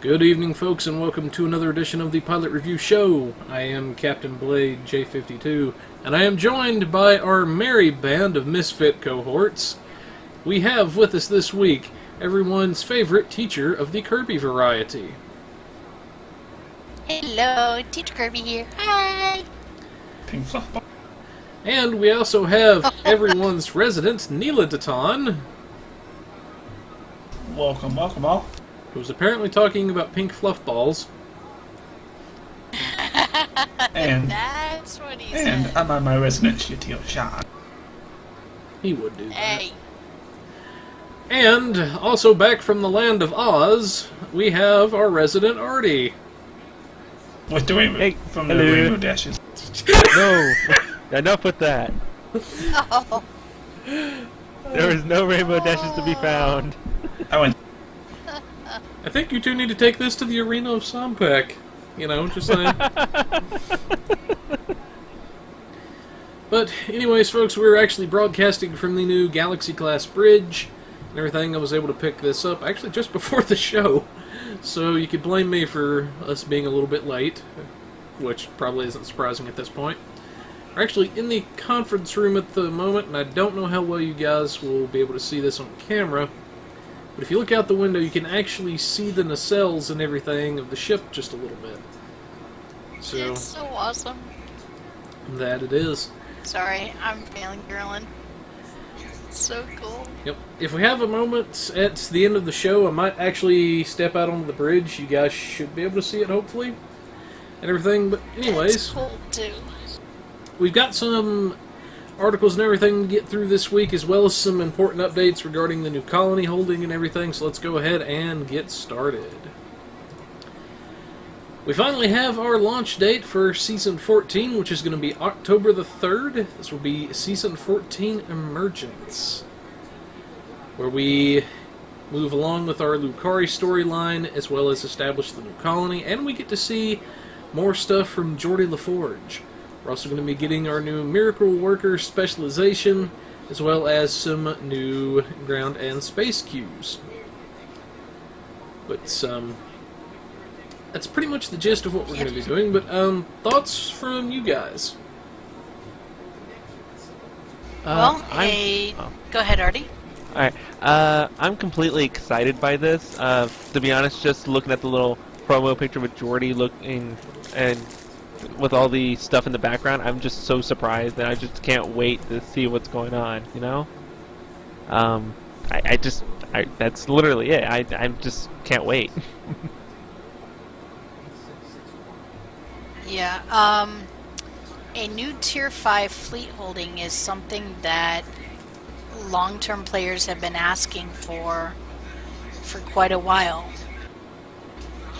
Good evening, folks, and welcome to another edition of the Pilot Review Show. I am Captain Blade J52, and I am joined by our merry band of misfit cohorts. We have with us this week everyone's favorite teacher of the Kirby variety. Hello, TeacherKirby here. Hi! Pink fluff. And we also have everyone's resident Neela Welcome all. who's apparently talking about pink fluff balls. And That's what he and said. I'm on my resident shitty shot. He would do that. Hey. And also back from the land of Oz, we have our resident Artie. With the rainbow, Hey, from the hello. rainbow dashes. No, enough with that. Oh, There is no rainbow dashes to be found. I went. I think you two need to take this to the arena of Sompek. You know, just saying. But anyways, folks, we're actually broadcasting from the new Galaxy-class bridge and everything. I was able to pick this up actually just before the show, so you could blame me for us being a little bit late, which probably isn't surprising at this point. We're actually in the conference room at the moment, and I don't know how well you guys will be able to see this on camera, but if you look out the window, you can actually see the nacelles and everything of the ship just a little bit. So, it's so awesome. that it is. Sorry, I'm fangirling. So cool. Yep. If we have a moment at the end of the show, I might actually step out onto the bridge. You guys should be able to see it, hopefully, and everything. But anyways, It's cool too. we've got some articles and everything to get through this week, as well as some important updates regarding the new colony holding and everything, so let's go ahead and get started. We finally have our launch date for Season 14, which is going to be October the 3rd. This will be Season 14 Emergence, where we move along with our Lucari storyline, as well as establish the new colony, and we get to see more stuff from Geordi LaForge. We're also going to be getting our new Miracle Worker specialization, as well as some new ground and space cues. But that's pretty much the gist of what we're going to be doing. But thoughts from you guys? Well, I'm go ahead, Artie. Alright, I'm completely excited by this. To be honest, just looking at the little promo picture with Jordy looking and with all the stuff in the background, I'm just so surprised, and I just can't wait to see what's going on, you know? That's literally it. I just can't wait. Yeah, a new Tier 5 fleet holding is something that long-term players have been asking for quite a while.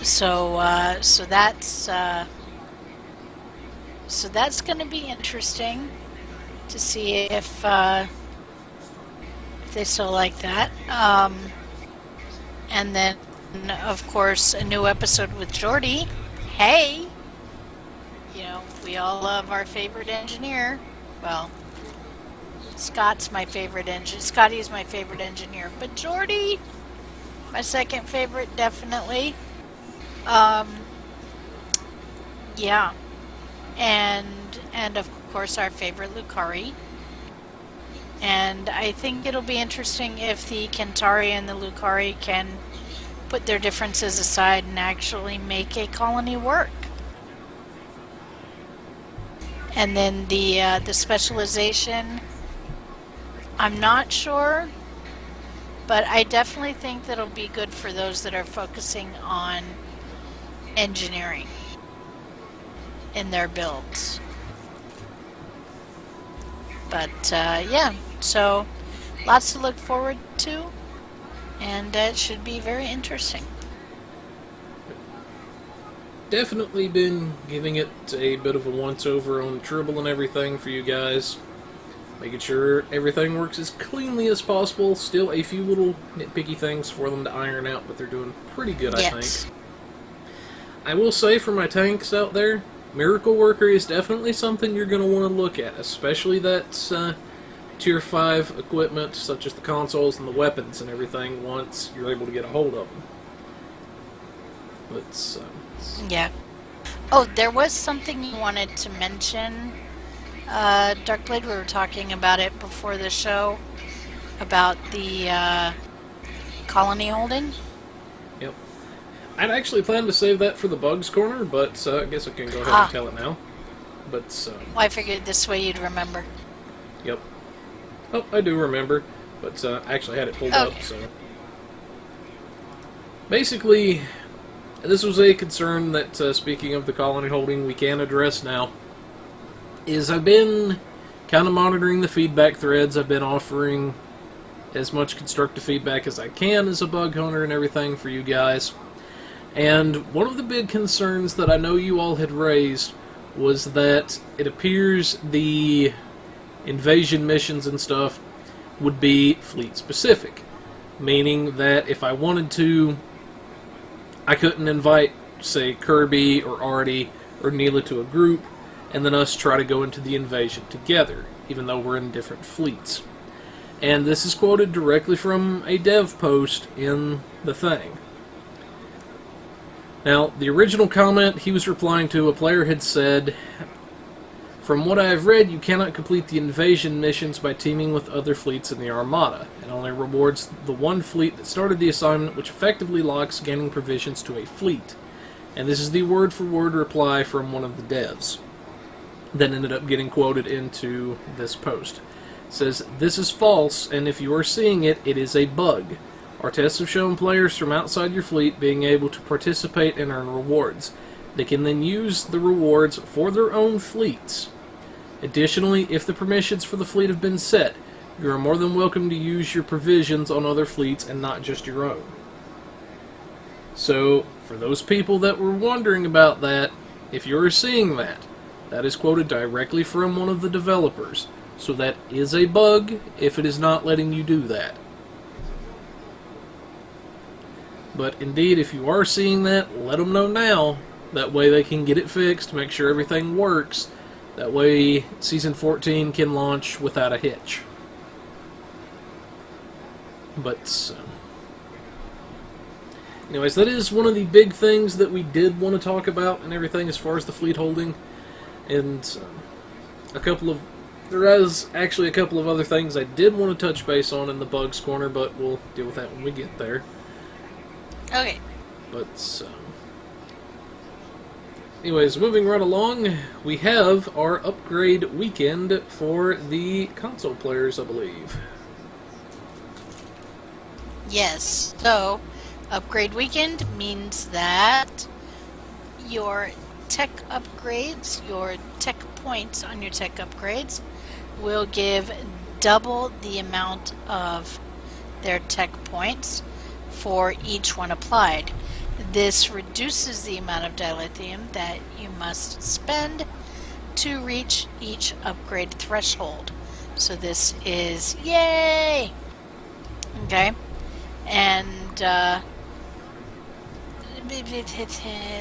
So that's going to be interesting to see if they still like that. And then, of course, a new episode with Jordy. Hey! You know, we all love our favorite engineer. Well, Scotty's my favorite engineer. But Jordy, my second favorite, definitely. Yeah. And of course our favorite Lucari. And I think it'll be interesting if the Kentari and the Lucari can put their differences aside and actually make a colony work. And then the specialization, I'm not sure, but I definitely think that'll be good for those that are focusing on engineering in their builds. But yeah, so lots to look forward to, and it should be very interesting. Definitely been giving it a bit of a once-over on Tribble and everything for you guys. Making sure everything works as cleanly as possible. Still a few little nitpicky things for them to iron out, but they're doing pretty good, I think. I will say for my tanks out there, Miracle Worker is definitely something you're going to want to look at, especially that Tier 5 equipment, such as the consoles and the weapons and everything, once you're able to get a hold of them. But Yeah. Oh, there was something you wanted to mention, Darkblade. We were talking about it before the show, about the colony holding. yep. I'd actually planned to save that for the Bugs Corner, but I guess I can go ahead and tell it now. But, Well, I figured this way you'd remember. yep. Oh, I do remember, but I actually had it pulled up, so... Basically, this was a concern that, speaking of the colony holding, we can address now, is I've been kind of monitoring the feedback threads. I've been offering as much constructive feedback as I can as a bug hunter and everything for you guys. And one of the big concerns that I know you all had raised was that it appears the invasion missions and stuff would be fleet specific, meaning that if I wanted to, I couldn't invite, say, Kirby or Artie or Neela to a group and then us try to go into the invasion together, even though we're in different fleets. And this is quoted directly from a dev post in the thing. Now, the original comment he was replying to, a player had said, "From what I have read, you cannot complete the invasion missions by teaming with other fleets in the Armada. It only rewards the one fleet that started the assignment, which effectively locks gaining provisions to a fleet." And this is the word-for-word reply from one of the devs that ended up getting quoted into this post. It says, "This is false, and if you are seeing it, it is a bug. Our tests have shown players from outside your fleet being able to participate and earn rewards. They can then use the rewards for their own fleets. Additionally, if the permissions for the fleet have been set, you are more than welcome to use your provisions on other fleets and not just your own." So, for those people that were wondering about that, if you're seeing that, that is quoted directly from one of the developers. So that is a bug if it is not letting you do that. But indeed, if you are seeing that, let them know now. That way they can get it fixed, make sure everything works. That way Season 14 can launch without a hitch. But, anyways, that is one of the big things that we did want to talk about and everything as far as the fleet holding. And there is actually a couple of other things I did want to touch base on in the Bugs Corner, but we'll deal with that when we get there. Okay. But, anyways, moving right along, we have our upgrade weekend for the console players, I believe. Yes. So, upgrade weekend means that your tech upgrades, your tech points on your tech upgrades, will give double the amount of their tech points for each one applied. This reduces the amount of dilithium that you must spend to reach each upgrade threshold. So this is yay! Okay, and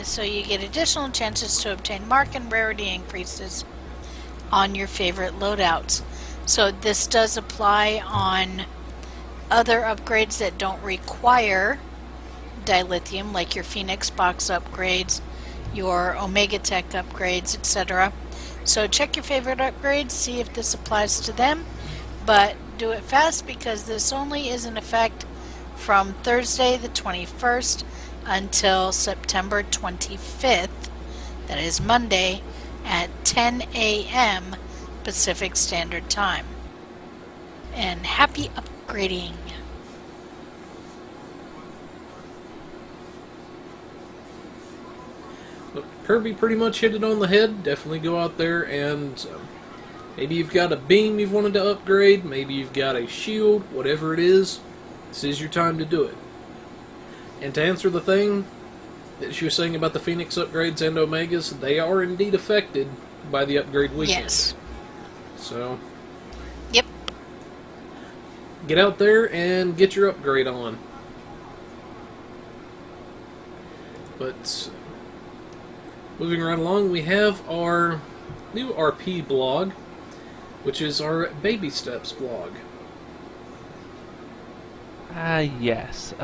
so you get additional chances to obtain mark and rarity increases on your favorite loadouts. So this does apply on other upgrades that don't require dilithium, like your Phoenix box upgrades, your Omega Tech upgrades, etc. So check your favorite upgrades, see if this applies to them, but do it fast because this only is in effect from Thursday the 21st until September 25th, that is Monday, at 10 a.m. Pacific Standard Time. And happy upgrading! Look, Kirby pretty much hit it on the head. Definitely go out there and maybe you've got a beam you've wanted to upgrade, maybe you've got a shield, whatever it is, this is your time to do it. And to answer the thing that she was saying about the Phoenix upgrades and Omegas, they are indeed affected by the upgrade weekend. Yes. So, Yep. get out there and get your upgrade on. But, moving right along, we have our new RP blog, which is our Baby Steps blog. Yes.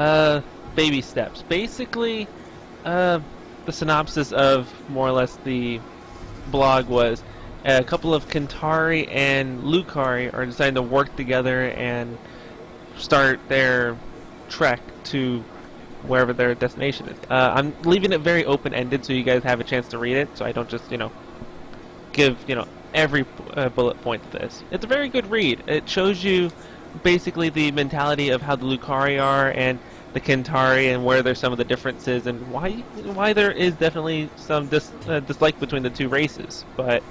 Baby steps. Basically, the synopsis of more or less the blog was a couple of Kentari and Lucari are deciding to work together and start their trek to wherever their destination is. I'm leaving it very open-ended so you guys have a chance to read it, so I don't just, give, every bullet point to this. It's a very good read. It shows you basically the mentality of how the Lucari are and the Kentari and where there's some of the differences and why there is definitely some dislike between the two races. But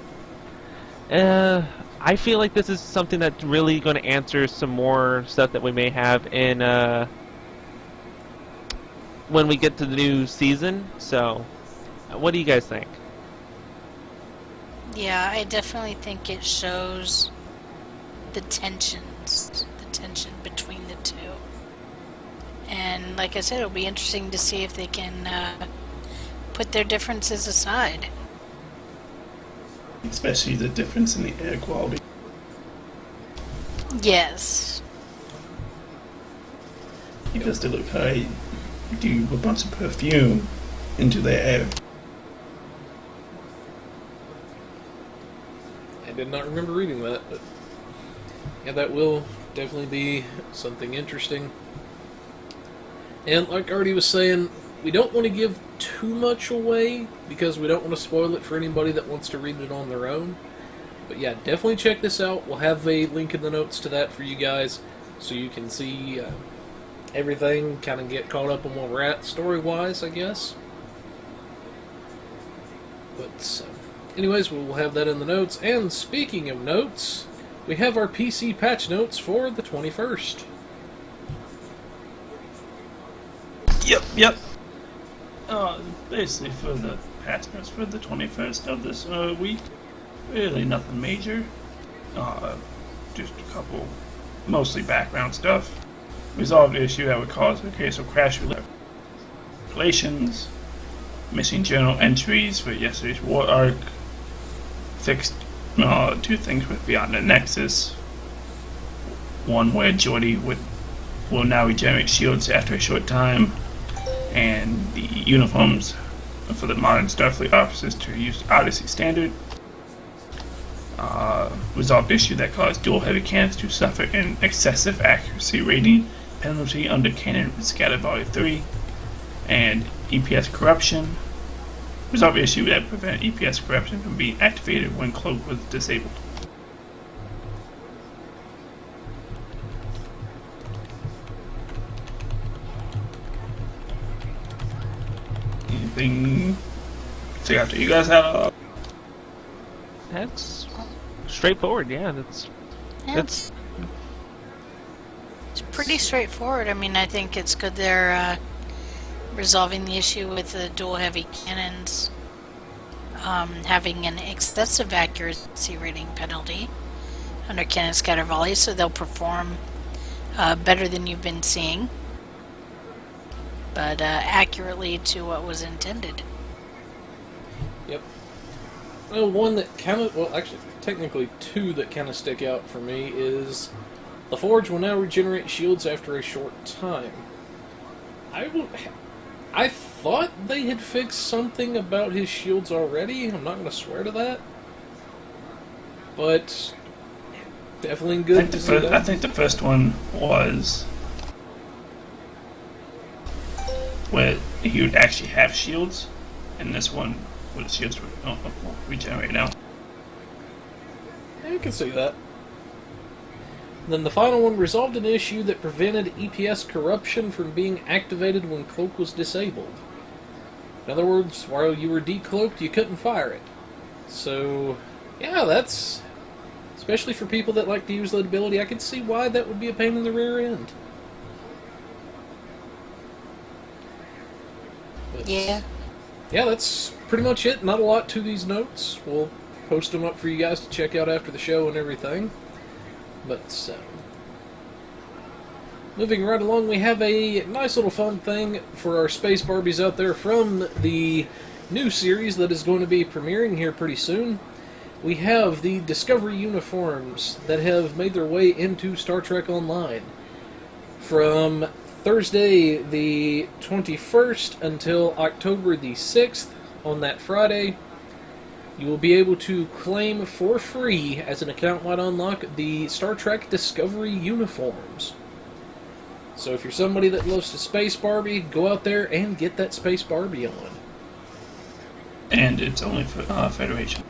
I feel like this is something that's really going to answer some more stuff that we may have in when we get to the new season. So, what do you guys think? Yeah, I definitely think it shows the tension between the two. And like I said, it'll be interesting to see if they can put their differences aside. Especially the difference in the air quality. Yes. Because they look high, do a bunch of perfume into their air. I did not remember reading that, but yeah, that will definitely be something interesting. And like Artie was saying, we don't want to give too much away because we don't want to spoil it for anybody that wants to read it on their own. But yeah, definitely check this out. We'll have a link in the notes to that for you guys so you can see everything, kind of get caught up on where we're at story-wise, I guess. But anyways, we'll have that in the notes. And speaking of notes, we have our PC patch notes for the 21st. Yep. Basically for the patch notes for the 21st of this week, really nothing major. Just a couple, mostly background stuff. Resolved issue that would cause a case of crash relations. Missing journal entries for yesterday's war arc. Fixed two things with Beyond the Nexus. One where Jordy will now regenerate shields after a short time. And the uniforms for the modern Starfleet officers to use Odyssey Standard. Resolved issue that caused dual heavy cannons to suffer an excessive accuracy rating penalty under Canon Scatter Volume 3. And EPS corruption. Resolved issue that prevented EPS corruption from being activated when Cloak was disabled. Anything? So after you guys had That's straightforward, yeah. It's pretty straightforward. I mean, I think it's good they're resolving the issue with the dual heavy cannons having an excessive accuracy rating penalty under cannon scatter volley, so they'll perform better than you've been seeing, but accurately to what was intended. Yep. Well, one that kind of, well, actually, technically two that kind of stick out for me is the Forge will now regenerate shields after a short time. I thought they had fixed something about his shields already. I'm not going to swear to that. But definitely good to see that. I think the first one was where he would actually have shields, and this one where the shields would regenerate now. Yeah, you can see that. And then the final one resolved an issue that prevented EPS corruption from being activated when Cloak was disabled. In other words, while you were decloaked, you couldn't fire it. So, yeah, that's... especially for people that like to use that ability, I can see why that would be a pain in the rear end. But, Yeah. yeah, that's pretty much it. Not a lot to these notes. We'll post them up for you guys to check out after the show and everything. But, moving right along, we have a nice little fun thing for our Space Barbies out there from the new series that is going to be premiering here pretty soon. We have the Discovery uniforms that have made their way into Star Trek Online. From Thursday the 21st until October the 6th, on that Friday, you will be able to claim for free as an account-wide unlock the Star Trek Discovery uniforms. So if you're somebody that loves to Space Barbie, go out there and get that Space Barbie on. And it's only for Federation.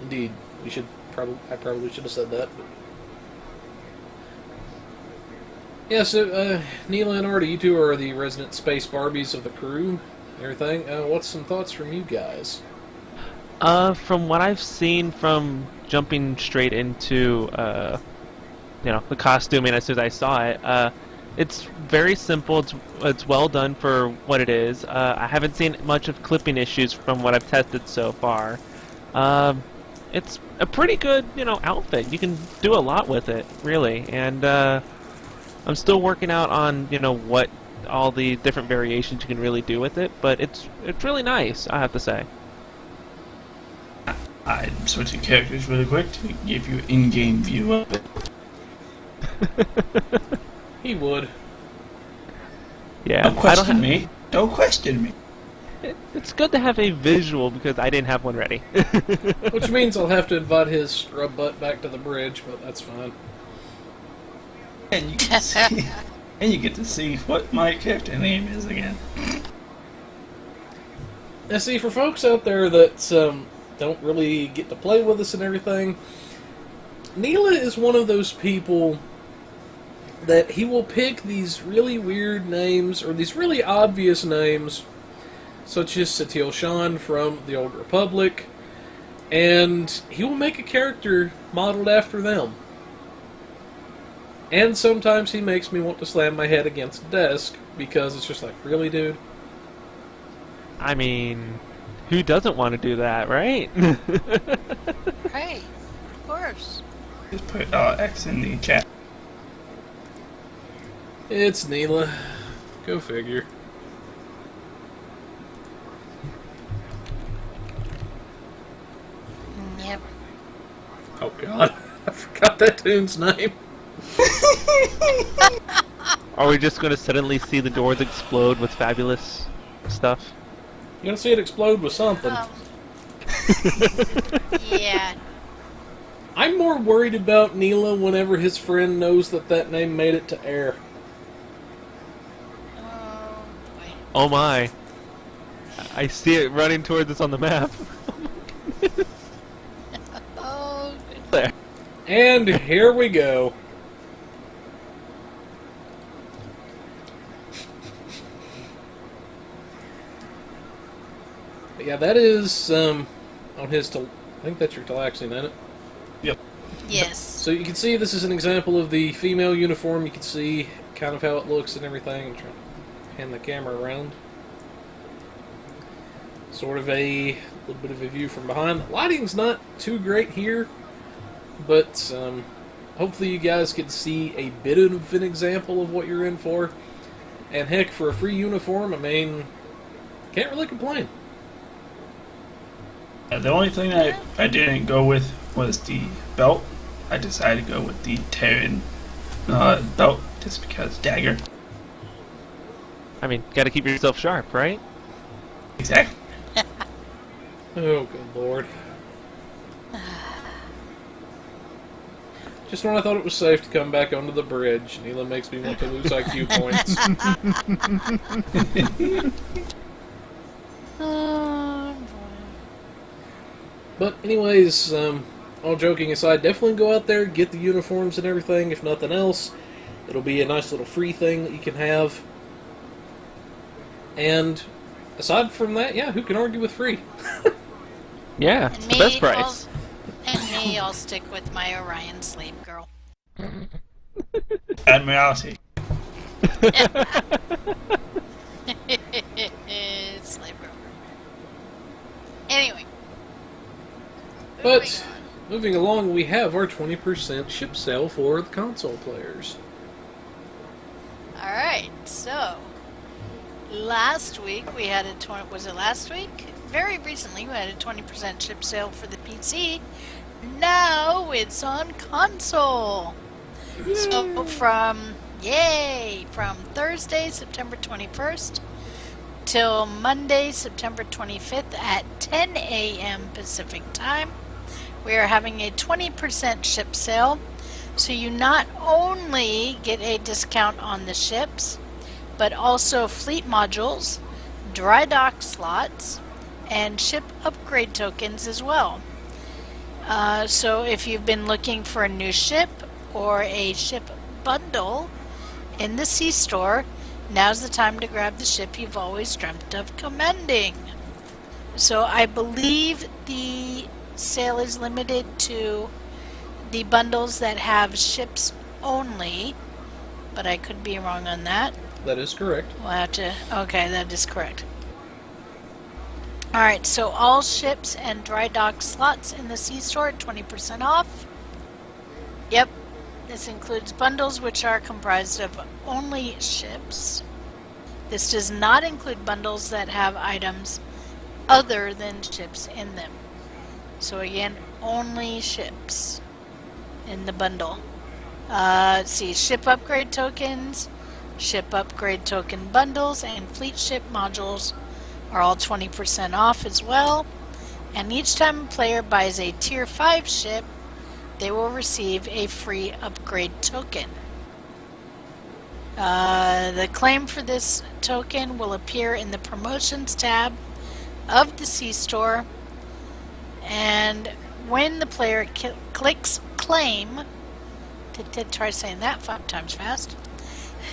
Indeed. I probably should have said that. But... yeah, so, Neela and Artie, you two are the resident Space Barbies of the crew and everything. What's some thoughts from you guys? From what I've seen from jumping straight into, the costuming as soon as I saw it, it's very simple. It's well done for what it is. I haven't seen much of clipping issues from what I've tested so far. It's a pretty good, outfit. You can do a lot with it, really. And I'm still working out on, what all the different variations you can really do with it. But it's really nice, I have to say. I'm switching characters really quick to give you an in-game view of it. He would. Yeah. Don't question me. Don't question me. It's good to have a visual because I didn't have one ready. Which means I'll have to invite his scrub butt back to the bridge, but that's fine. And you get to see, what my character name is again. Now see, for folks out there that don't really get to play with us and everything, Neela is one of those people that he will pick these really weird names, or these really obvious names, such as Satil Shan from the Old Republic, and he will make a character modeled after them. And sometimes he makes me want to slam my head against the desk, because it's just like, really, dude? I mean, who doesn't want to do that, right? Right, of course. Just put X in the chat. It's Neela. Go figure. Yep. Oh god, I forgot that tune's name. Are we just going to suddenly see the doors explode with fabulous stuff? You're gonna see it explode with something. Yeah. I'm more worried about Neela whenever his friend knows that name made it to air. Oh, boy. Oh my. I see it running towards us on the map. Oh, There. And here we go. But yeah, that is on his. I think that's your Talaxian, isn't it? Yep. yes. So you can see this is an example of the female uniform. You can see kind of how it looks and everything. I'm trying to hand the camera around. Sort of a little bit of a view from behind. The lighting's not too great here, but hopefully you guys can see a bit of an example of what you're in for. And heck, for a free uniform, I mean, can't really complain. The only thing I didn't go with was the belt. I decided to go with the Terran belt just because dagger. I mean, gotta keep yourself sharp, right? Exactly. Oh, good lord. Just when I thought it was safe to come back onto the bridge, Neela makes me want to lose IQ points. Oh, boy. But anyways, all joking aside, definitely go out there, get the uniforms and everything, if nothing else. It'll be a nice little free thing that you can have. And aside from that, yeah, who can argue with free? Yeah, it's the best price. I'll stick with my Orion slave girl. Admiralty. Slave girl. Anyway. But, moving along, we have our 20% ship sale for the console players. Alright, so last week we had a was it last week? Very recently we had a 20% ship sale for the PC. Now it's on console. Yay. So from Yay! From Thursday, September 21st till Monday, September 25th at 10 a.m. Pacific Time. We are having a 20% ship sale, so you not only get a discount on the ships, but also fleet modules, dry dock slots, and ship upgrade tokens as well. So if you've been looking for a new ship or a ship bundle in the C-Store, now's the time to grab the ship you've always dreamt of commending. So I believe the sale is limited to the bundles that have ships only, but I could be wrong on that. That is correct. We'll have to... Okay, that is correct. Alright, so all ships and dry dock slots in the C-Store at 20% off. Yep, this includes bundles which are comprised of only ships. This does not include bundles that have items other than ships in them. So again, only ships in the bundle. Let's see, ship upgrade tokens, ship upgrade token bundles, and fleet ship modules are all 20% off as well. And each time a player buys a tier 5 ship, they will receive a free upgrade token. The claim for this token will appear in the promotions tab of the C-Store, and when the player clicks claim, try saying that 5 times fast,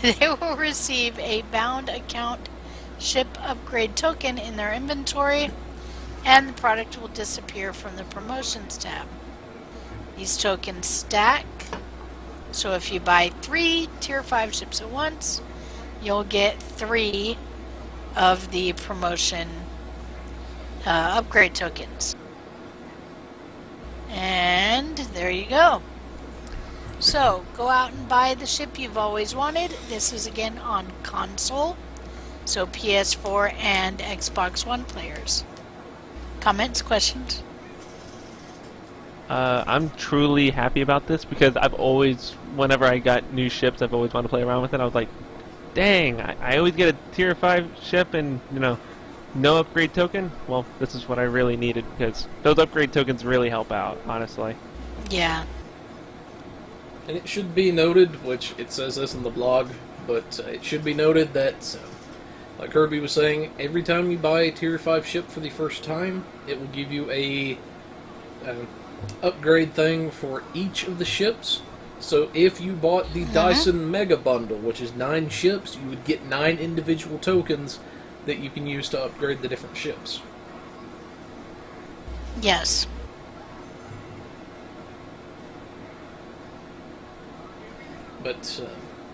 they will receive a bound account ship upgrade token in their inventory, and the product will disappear from the promotions tab. These tokens stack, so if you buy 3 tier 5 ships at once, you'll get 3 of the promotion upgrade tokens. And there you go. So go out and buy the ship you've always wanted. This is again on console, so PS4 and Xbox One players. Comments, questions? I'm truly happy about this because I've always, whenever I got new ships, I've always wanted to play around with it. I was like, dang, I always get a tier 5 ship and, no upgrade token. Well, this is what I really needed because those upgrade tokens really help out, honestly. Yeah. And it should be noted, which it says this in the blog, but it should be noted that, like Kirby was saying, every time you buy a tier 5 ship for the first time, it will give you a upgrade thing for each of the ships. So if you bought the Dyson Mega Bundle, which is 9 ships, you would get 9 individual tokens that you can use to upgrade the different ships. Yes. But,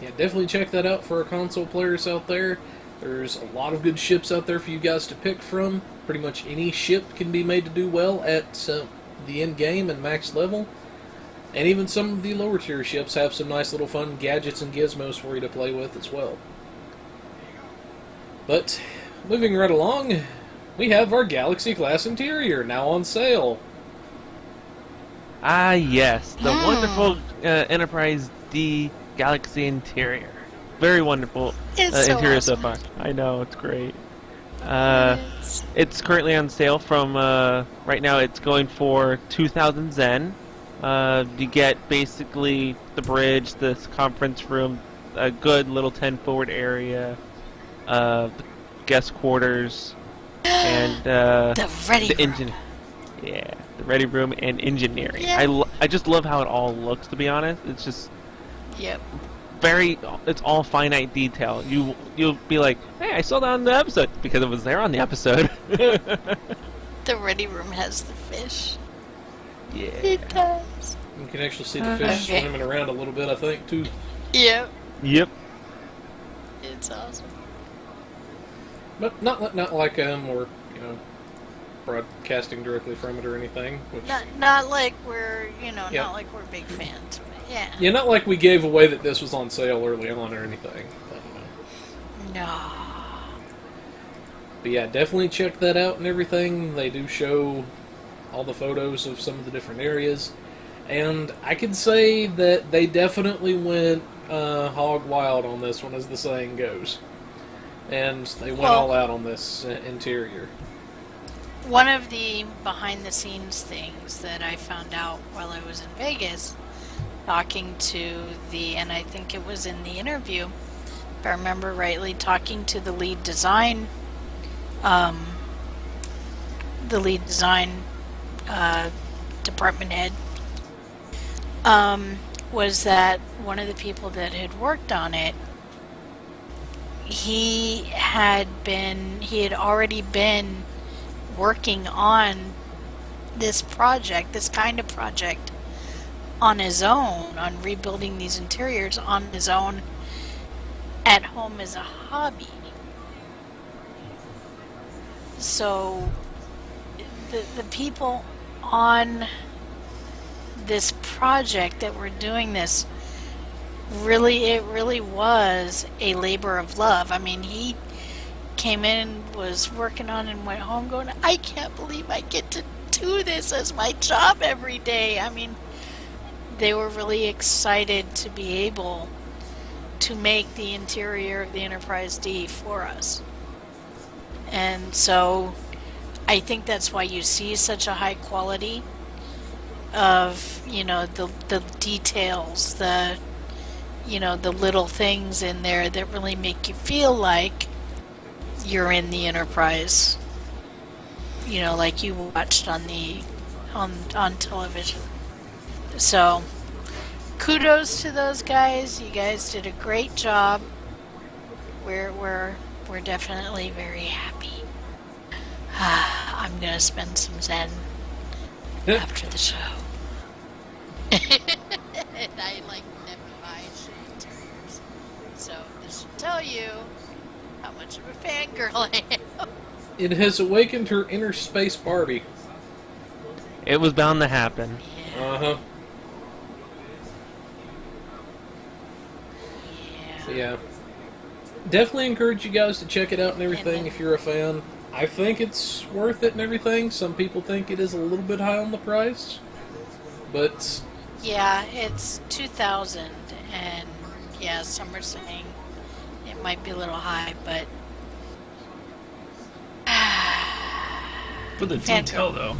yeah, definitely check that out for our console players out there. There's a lot of good ships out there for you guys to pick from. Pretty much any ship can be made to do well at the end game and max level. And even some of the lower tier ships have some nice little fun gadgets and gizmos for you to play with as well. But, moving right along, we have our Galaxy class interior now on sale. Ah, yes, the wonderful Enterprise D Galaxy interior. Very wonderful interior so far. I know, it's great. It's currently on sale from, right now it's going for 2,000 Zen. You get basically the bridge, this conference room, a good little 10 forward area, guest quarters, and the ready room. Yeah, the ready room and engineering. Yeah. I just love how it all looks, to be honest. It's just it's all finite detail. You'll be like, hey, I saw that on the episode because it was there on the episode. The ready room has the fish. Yeah, it does. You can actually see the fish swimming around a little bit, I think, too. Yep. It's awesome. But not like we're broadcasting directly from it or anything. Which, not like we're not like we're big fans. But yeah, not like we gave away that this was on sale early on or anything. But, No. But yeah, definitely check that out and everything. They do show all the photos of some of the different areas. And I can say that they definitely went hog wild on this one, as the saying goes. And they went Well- all out on this interior. One of the behind-the-scenes things that I found out while I was in Vegas, talking to and I think it was in the interview, if I remember rightly, talking to the lead design, department head, was that one of the people that had worked on it, he had already been working on this kind of project on his own, on rebuilding these interiors on his own at home as a hobby. So the people on this project that were doing this, it really was a labor of love. I mean, he came in, was working on, and went home going, I can't believe I get to do this as my job every day. I mean, they were really excited to be able to make the interior of the Enterprise D for us. And so I think that's why you see such a high quality of, the details, the little things in there that really make you feel like you're in the Enterprise, like you watched on television. So kudos to those guys. You guys did a great job. We're definitely very happy. I'm gonna spend some Zen after the show. And I never buy shit interiors. So this should tell you how much of a fangirl I am. It has awakened her inner space Barbie. It was bound to happen. Yeah. Uh-huh. Yeah. Yeah. Definitely encourage you guys to check it out and everything if you're a fan. I think it's worth it and everything. Some people think it is a little bit high on the price. But Yeah, it's 2,000, and yeah, some are saying it might be a little high, but For the Fangirl. detail, though.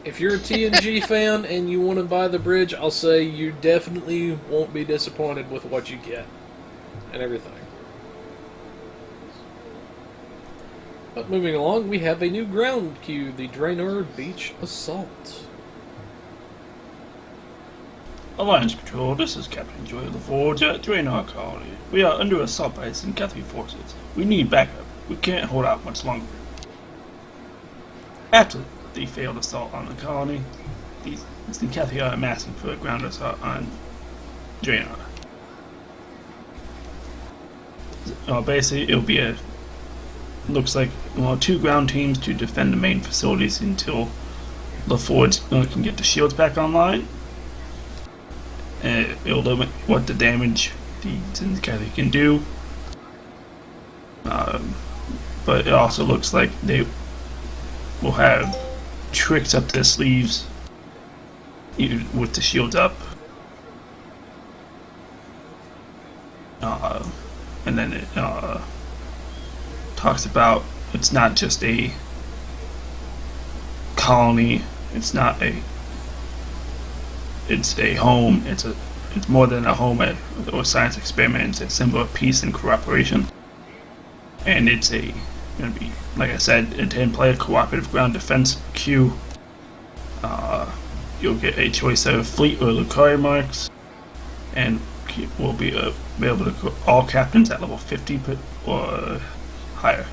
if you're a TNG fan and you want to buy the bridge, I'll say you definitely won't be disappointed with what you get and everything. But moving along, we have a new ground queue, the Draenor Beach Assault. Alliance Patrol, this is Captain Joy LaForge at Draenor Colony. We are under assault by Sincathi forces. We need backup. We can't hold out much longer. After the failed assault on the colony, the Sincathi are amassing for a ground assault on Draenor. Basically, it'll be looks like 2 ground teams to defend the main facilities until LaForge can get the shields back online. It'll limit what the damage the Sincathi can do. But it also looks like they will have tricks up their sleeves with the shields up. And then it talks about it's not just a colony, it's a home, it's more than a home or a science experiment. It's a symbol of peace and cooperation. And it's going to be, like I said, a 10-player cooperative ground defense queue. You'll get a choice of fleet or Lucari marks, and will be able to go all captains at level 50 or higher.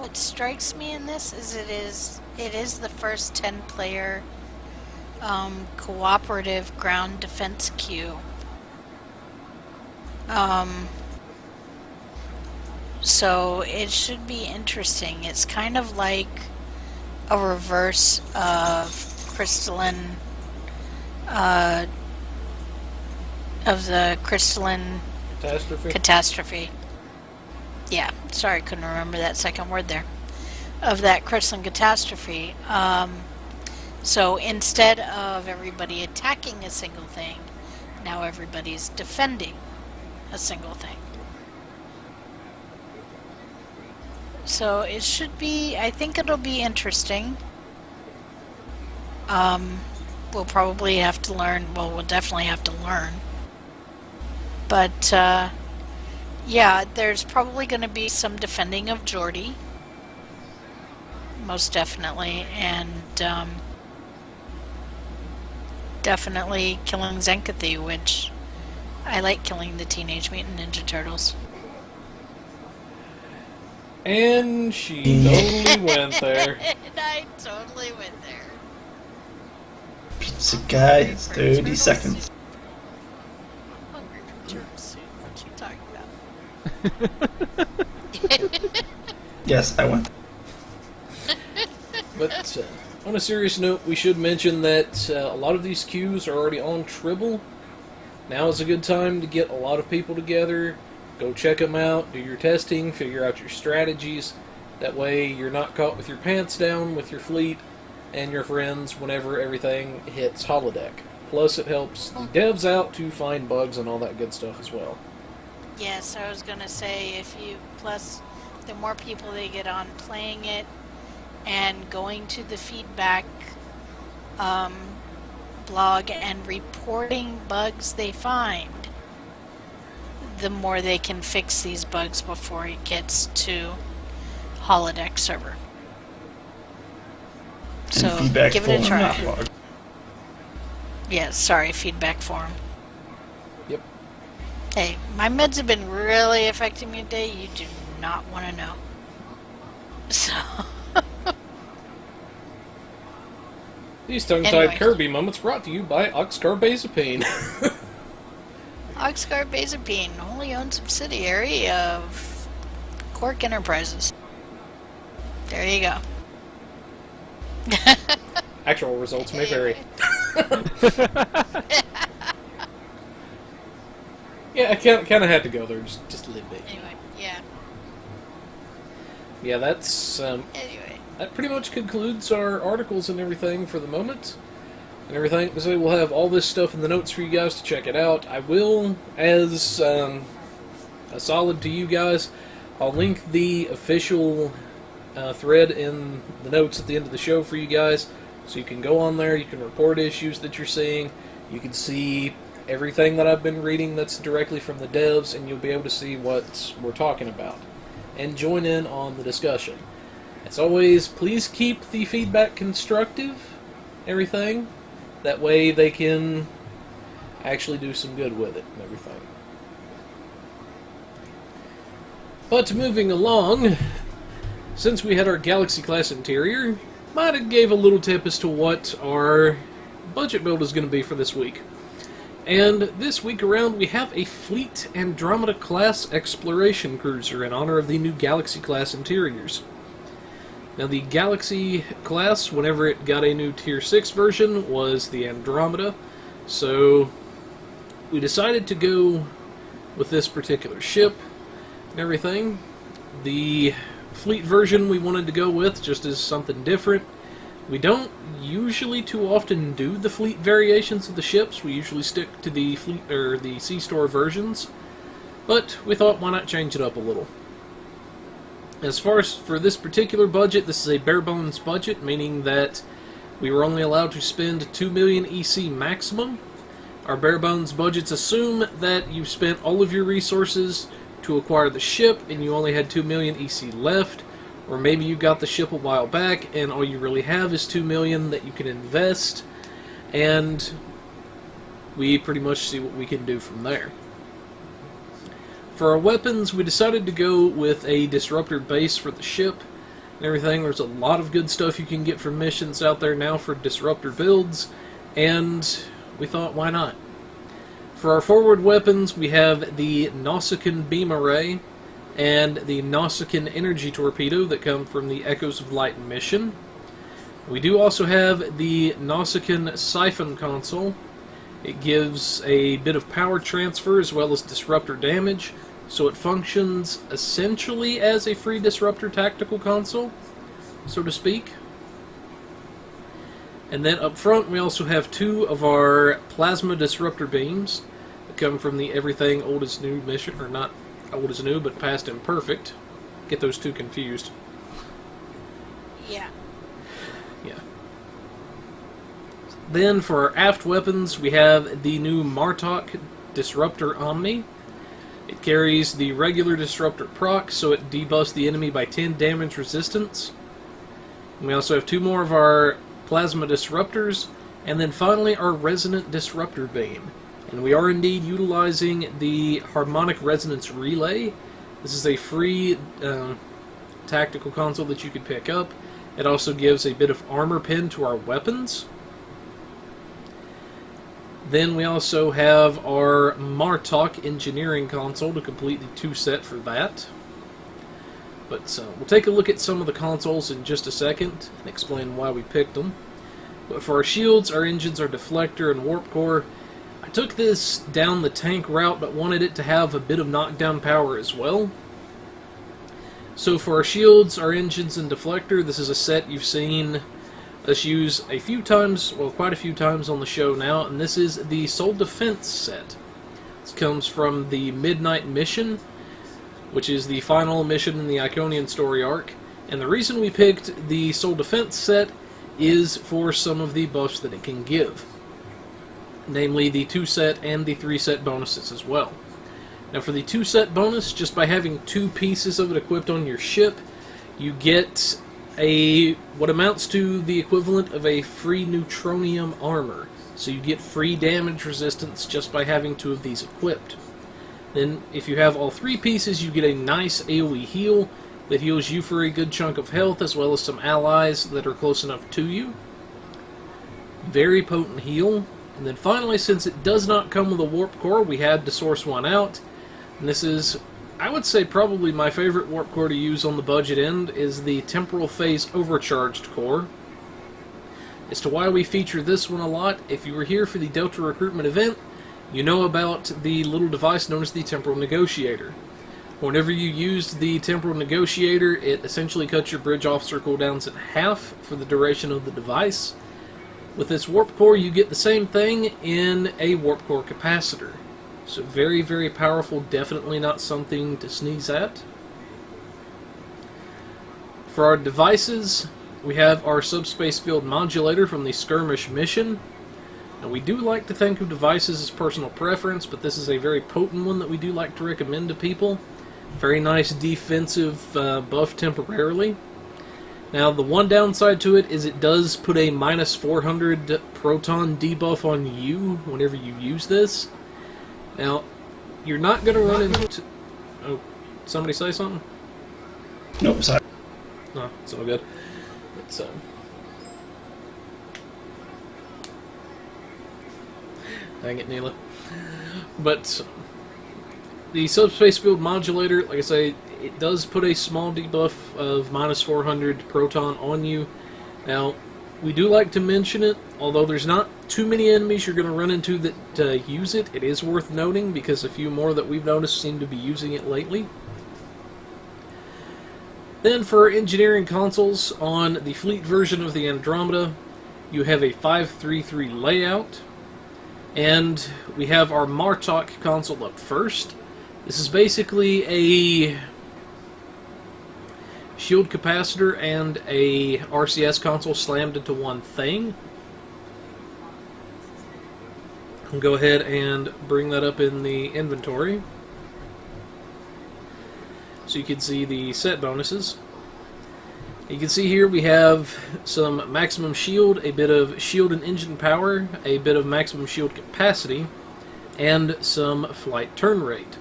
what strikes me in this is it is the first 10-player cooperative ground defense queue. So it should be interesting. It's kind of like a reverse of crystalline, of the crystalline catastrophe. Yeah, sorry, couldn't remember that second word there. Of that crystalline catastrophe. So instead of everybody attacking a single thing, now everybody's defending a single thing. So it should be, I think it'll be interesting. We'll probably have to learn, well, we'll definitely have to learn. But, yeah, there's probably going to be some defending of Geordie. Most definitely. And, definitely killing Zenkathy, which I like killing the Teenage Mutant Ninja Turtles. And she totally went there. And I totally went there. Pizza guy, it's 30 seconds. I'm hungry for turtle soup. What you talking about? Yes, I went. But on a serious note, we should mention that a lot of these queues are already on Tribble. Now is a good time to get a lot of people together. Go check them out, do your testing, figure out your strategies. That way you're not caught with your pants down with your fleet and your friends whenever everything hits holodeck. Plus it helps the devs out to find bugs and all that good stuff as well. Yes, I was gonna say, plus the more people they get on playing it and going to the feedback blog and reporting bugs they find, the more they can fix these bugs before it gets to holodeck server. So give it a try. Yeah, sorry, feedback forum. Yep. Hey, my meds have been really affecting me today. You do not want to know. So. These tongue-tied Kirby moments brought to you by Oxcarbazepine. Oxcarbazepine, wholly owned subsidiary of Quark Enterprises. There you go. Actual results may vary. Yeah, I kind of had to go there just a little bit. Anyway, yeah. Yeah, that's Anyway. that pretty much concludes our articles and everything for the moment. And everything, so we'll have all this stuff in the notes for you guys to check it out. I will, as a solid to you guys, I'll link the official thread in the notes at the end of the show for you guys, so you can go on there, you can report issues that you're seeing, you can see everything that I've been reading that's directly from the devs, and you'll be able to see what we're talking about, and join in on the discussion. As always, please keep the feedback constructive, everything. That way they can actually do some good with it and everything. But moving along, since we had our Galaxy class interior, might have gave a little tip as to what our budget build is going to be for this week. And this week around we have a Fleet Andromeda class exploration cruiser in honor of the new Galaxy class interiors. Now, the Galaxy class, whenever it got a new Tier 6 version, was the Andromeda. So, we decided to go with this particular ship and everything. The Fleet version we wanted to go with just as something different. We don't usually too often do the Fleet variations of the ships. We usually stick to the Fleet or the C-Store versions. But we thought, why not change it up a little? As far as for this particular budget, this is a bare bones budget, meaning that we were only allowed to spend 2 million EC maximum. Our bare bones budgets assume that you spent all of your resources to acquire the ship and you only had 2 million EC left, or maybe you got the ship a while back and all you really have is 2 million that you can invest, and we pretty much see what we can do from there. For our weapons, we decided to go with a disruptor base for the ship and everything. There's a lot of good stuff you can get from missions out there now for disruptor builds, and we thought, why not? For our forward weapons, we have the Nausicaan beam array and the Nausicaan energy torpedo that come from the Echoes of Light mission. We do also have the Nausicaan siphon console. It gives a bit of power transfer as well as disruptor damage, so it functions essentially as a free disruptor tactical console, so to speak. And then up front, we also have 2 of our plasma disruptor beams that come from the Everything Old is New mission, or not old is new, but past imperfect. Get those 2 confused. Yeah. Yeah. Then for our aft weapons, we have the new Martok Disruptor Omni. It carries the regular Disruptor proc, so it debuffs the enemy by 10 damage resistance. And we also have 2 more of our Plasma Disruptors, and then finally our Resonant Disruptor Beam. And we are indeed utilizing the Harmonic Resonance Relay. This is a free tactical console that you could pick up. It also gives a bit of armor pen to our weapons. Then we also have our Martok Engineering console to complete the 2 set for that. But we'll take a look at some of the consoles in just a second and explain why we picked them. But for our shields, our engines, our deflector, and warp core, I took this down the tank route but wanted it to have a bit of knockdown power as well. So for our shields, our engines, and deflector, this is a set you've seen us use a few times, well, quite a few times on the show now, and this is the Soul Defense set. This comes from the Midnight Mission, which is the final mission in the Iconian story arc. And the reason we picked the Soul Defense set is for some of the buffs that it can give. Namely, the 2 set and the 3 set bonuses as well. Now for the 2 set bonus, just by having 2 pieces of it equipped on your ship, you get what amounts to the equivalent of a free neutronium armor. So you get free damage resistance just by having 2 of these equipped. Then if you have all 3 pieces, you get a nice AoE heal that heals you for a good chunk of health, as well as some allies that are close enough to you. Very potent heal. And then finally, since it does not come with a warp core, we had to source one out. And this is, I would say, probably my favorite warp core to use on the budget end, is the Temporal Phase Overcharged core. As to why we feature this one a lot, if you were here for the Delta Recruitment event, you know about the little device known as the Temporal Negotiator. Whenever you used the Temporal Negotiator, it essentially cuts your bridge officer cooldowns in half for the duration of the device. With this warp core, you get the same thing in a warp core capacitor. So very, very powerful, definitely not something to sneeze at. For our devices, we have our subspace field modulator from the Skirmish mission. Now we do like to think of devices as personal preference, but this is a very potent one that we do like to recommend to people. Very nice defensive buff temporarily. Now the one downside to it is it does put a minus 400 proton debuff on you whenever you use this. Now, you're not going to run into... Oh, somebody say something? Nope, sorry. No, it's all good. It's, dang it, Neela. But the subspace field modulator, like I say, it does put a small debuff of minus 400 proton on you. Now, we do like to mention it, although there's not too many enemies you're going to run into that use it. It is worth noting because a few more that we've noticed seem to be using it lately. Then for engineering consoles, on the fleet version of the Andromeda, you have a 533 layout, and we have our Martok console up first. This is basically a shield capacitor and a RCS console slammed into one thing. I'll go ahead and bring that up in the inventory so you can see the set bonuses. You can see here we have some maximum shield, a bit of shield and engine power, a bit of maximum shield capacity, and some flight turn rate.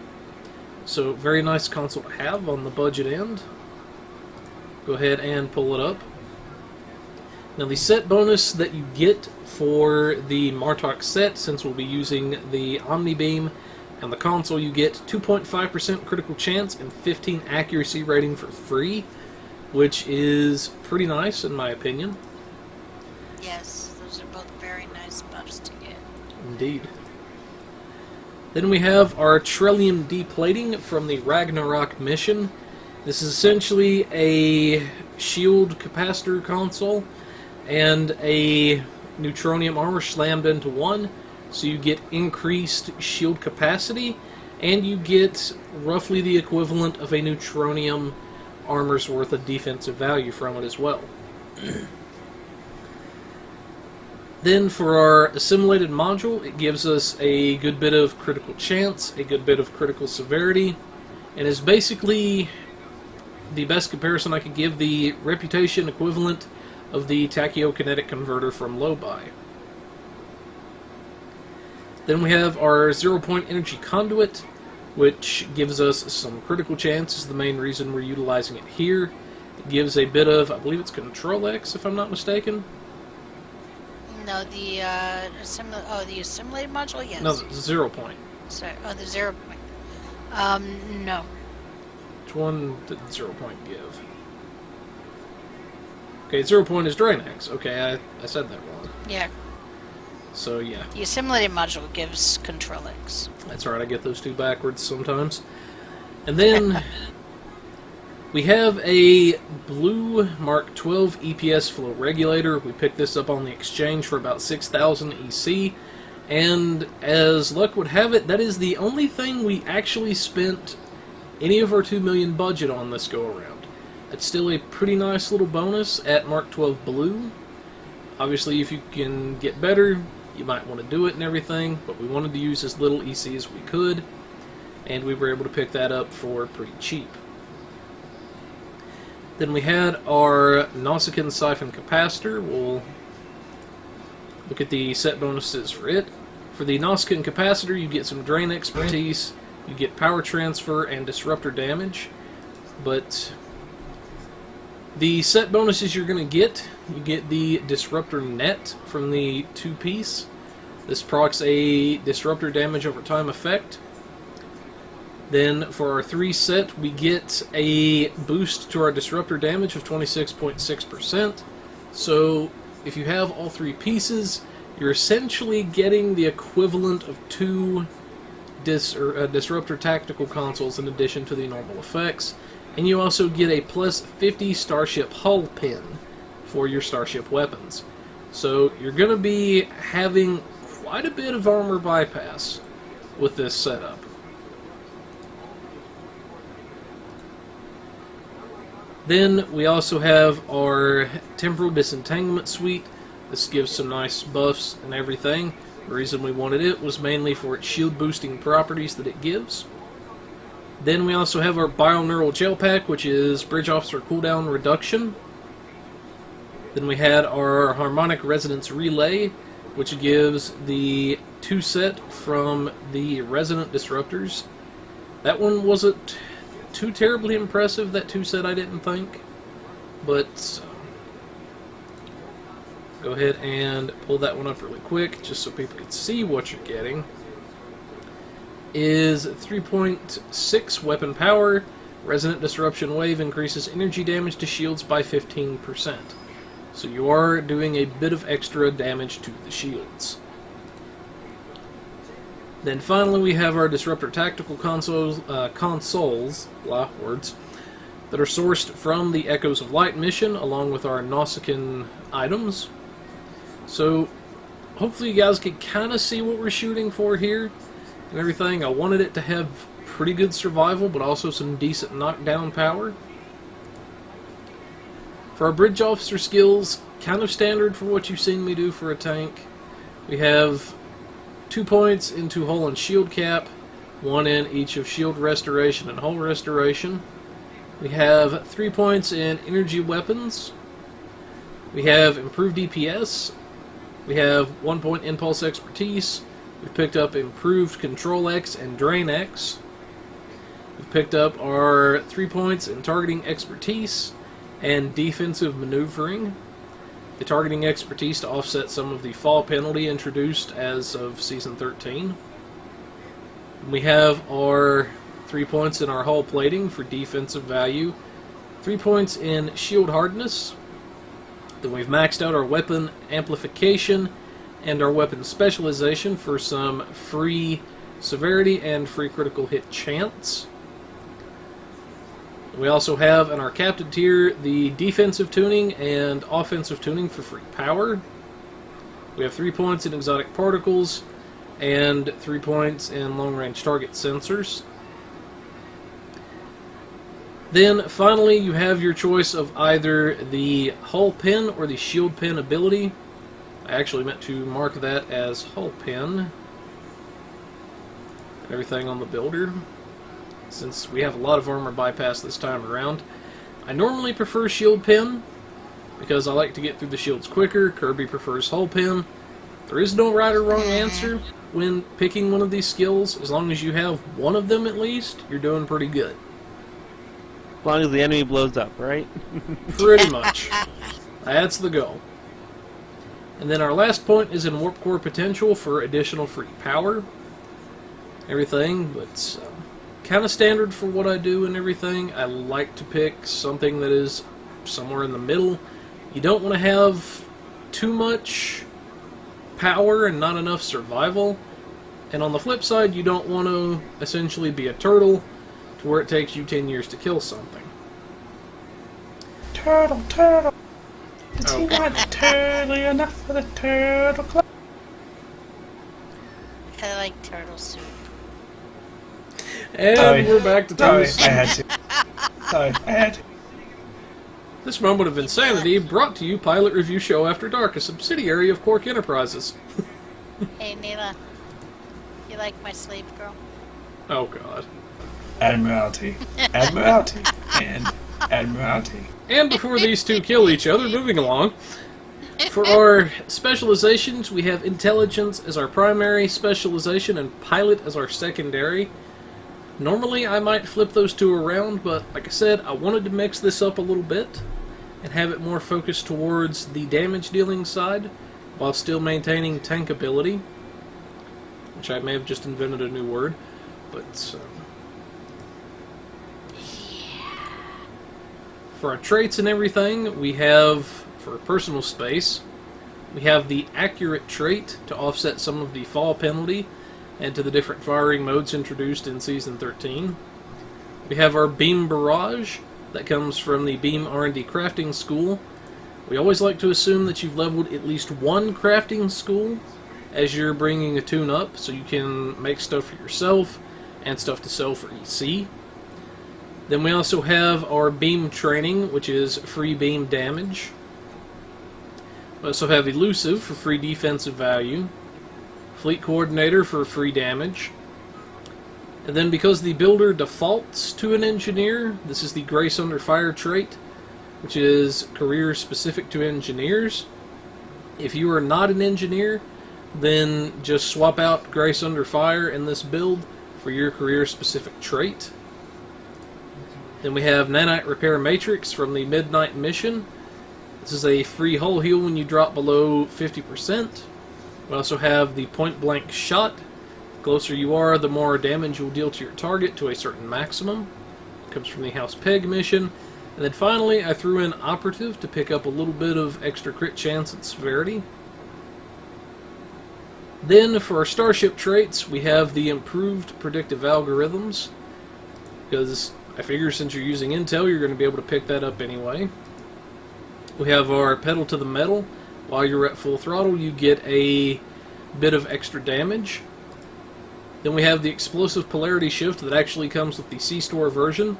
So very nice console to have on the budget end. Go ahead and pull it up. Now the set bonus that you get for the Martok set, since we'll be using the Omni Beam and the console, you get 2.5% critical chance and 15 accuracy rating for free, which is pretty nice in my opinion. Yes, those are both very nice buffs to get. Indeed. Then we have our Trillium deplating from the Ragnarok mission. This is essentially a shield capacitor console and a neutronium armor slammed into one, so you get increased shield capacity, and you get roughly the equivalent of a neutronium armor's worth of defensive value from it as well. Then for our assimilated module, it gives us a good bit of critical chance, a good bit of critical severity, and is basically the best comparison I could give, the reputation equivalent of the tachyokinetic converter from Lobi. Then we have our 0-point energy conduit, which gives us some critical chance, is the main reason we're utilizing it here. It gives a bit of, I believe it's Control X, if I'm not mistaken. No, the assimilated module, yes. No, 0-point. Sorry, the 0 point. No. Which one did 0-point give? Okay, 0-point is Drainax. Okay, I said that wrong. Yeah. So, yeah. The assimilated module gives Control X. That's right, I get those two backwards sometimes. And then we have a blue Mark 12 EPS flow regulator. We picked this up on the exchange for about 6,000 EC. And as luck would have it, that is the only thing we actually spent any of our 2 million budget on this go-around. It's still a pretty nice little bonus at Mark 12 Blue. Obviously, if you can get better, you might want to do it and everything, but we wanted to use as little EC as we could, and we were able to pick that up for pretty cheap. Then we had our Nausicaan Siphon Capacitor. We'll look at the set bonuses for it. For the Nausicaan Capacitor, you get some drain expertise, you get power transfer and disruptor damage, but the set bonuses you're going to get, you get the Disruptor Net from the 2-piece. This procs a Disruptor Damage over time effect. Then for our 3 set, we get a boost to our Disruptor Damage of 26.6%. So if you have all 3 pieces, you're essentially getting the equivalent of 2 Disruptor Tactical Consoles in addition to the normal effects. And you also get a plus 50 Starship Hull pin for your Starship weapons. So you're going to be having quite a bit of armor bypass with this setup. Then we also have our Temporal Disentanglement Suite. This gives some nice buffs and everything. The reason we wanted it was mainly for its shield boosting properties that it gives. Then we also have our Bioneural Gel Pack, which is Bridge Officer cooldown reduction. Then we had our Harmonic Resonance Relay, which gives the 2 set from the Resonant Disruptors. That one wasn't too terribly impressive, that 2 set, I didn't think. But go ahead and pull that one up really quick, just so people can see what you're getting. Is 3.6 weapon power. Resonant Disruption Wave increases energy damage to shields by 15%. So you are doing a bit of extra damage to the shields. Then finally we have our Disruptor Tactical consoles, blah, words, that are sourced from the Echoes of Light mission, along with our Nausicaan items. So hopefully you guys can kind of see what we're shooting for here and everything. I wanted it to have pretty good survival, but also some decent knockdown power. For our Bridge Officer skills, kind of standard for what you've seen me do for a tank. We have 2 points into Hull and Shield Cap, 1 in each of Shield Restoration and Hull Restoration. We have 3 points in Energy Weapons. We have Improved DPS. We have 1 point Impulse Expertise. We've picked up Improved Control X and Drain X. We've picked up our 3 points in Targeting Expertise and Defensive Maneuvering. The Targeting Expertise to offset some of the fall penalty introduced as of Season 13. We have our 3 points in our Hull Plating for defensive value. 3 points in Shield Hardness. Then we've maxed out our Weapon Amplification and our Weapon Specialization for some free severity and free critical hit chance. We also have in our captain tier the defensive tuning and offensive tuning for free power. We have 3 points in exotic particles and 3 points in long-range target sensors. Then finally you have your choice of either the hull pin or the shield pin ability. I actually meant to mark that as hull pin. Everything on the builder, since we have a lot of armor bypass this time around. I normally prefer shield pin because I like to get through the shields quicker. Kirby prefers hull pin. There is no right or wrong answer when picking one of these skills. As long as you have one of them at least, you're doing pretty good. As long as the enemy blows up, right? Pretty much. That's the goal. And then our last point is in warp core potential for additional free power. Everything, but kind of standard for what I do and everything. I like to pick something that is somewhere in the middle. You don't want to have too much power and not enough survival. And on the flip side, you don't want to essentially be a turtle to where it takes you 10 years to kill something. Turtle, turtle. Is Oh. he not turtly enough for the turtle club? I like turtle soup. And Sorry. we're back to Sorry, turtles. I had to. Sorry, I had to. This moment of insanity brought to you Pilot Review Show After Dark, a subsidiary of Quark Enterprises. Hey, Neela. You like my sleep, girl? Oh god. Admiralty, Admiralty, and Admiralty. And before these two kill each other, moving along. For our specializations, we have Intelligence as our primary specialization and Pilot as our secondary. Normally, I might flip those two around, but like I said, I wanted to mix this up a little bit and have it more focused towards the damage-dealing side while still maintaining tankability, which I may have just invented a new word, but for our traits and everything, we have, for personal space, we have the accurate trait to offset some of the fall penalty and to the different firing modes introduced in Season 13. We have our Beam Barrage, that comes from the Beam R&D Crafting School. We always like to assume that you've leveled at least one crafting school as you're bringing a tune up, so you can make stuff for yourself and stuff to sell for EC. Then we also have our Beam Training, which is free beam damage. We also have Elusive for free defensive value. Fleet Coordinator for free damage. And then because the builder defaults to an engineer, this is the Grace Under Fire trait, which is career specific to engineers. If you are not an engineer, then just swap out Grace Under Fire in this build for your career specific trait. Then we have Nanite Repair Matrix from the Midnight Mission. This is a free hull heal when you drop below 50%. We also have the Point Blank Shot. The closer you are, the more damage you'll deal to your target to a certain maximum. It comes from the House Peg mission. And then finally, I threw in Operative to pick up a little bit of extra crit chance and severity. Then for our Starship traits, we have the Improved Predictive Algorithms, because I figure since you're using Intel, you're going to be able to pick that up anyway. We have our Pedal to the Metal. While you're at full throttle, you get a bit of extra damage. Then we have the Explosive Polarity Shift that actually comes with the C-Store version.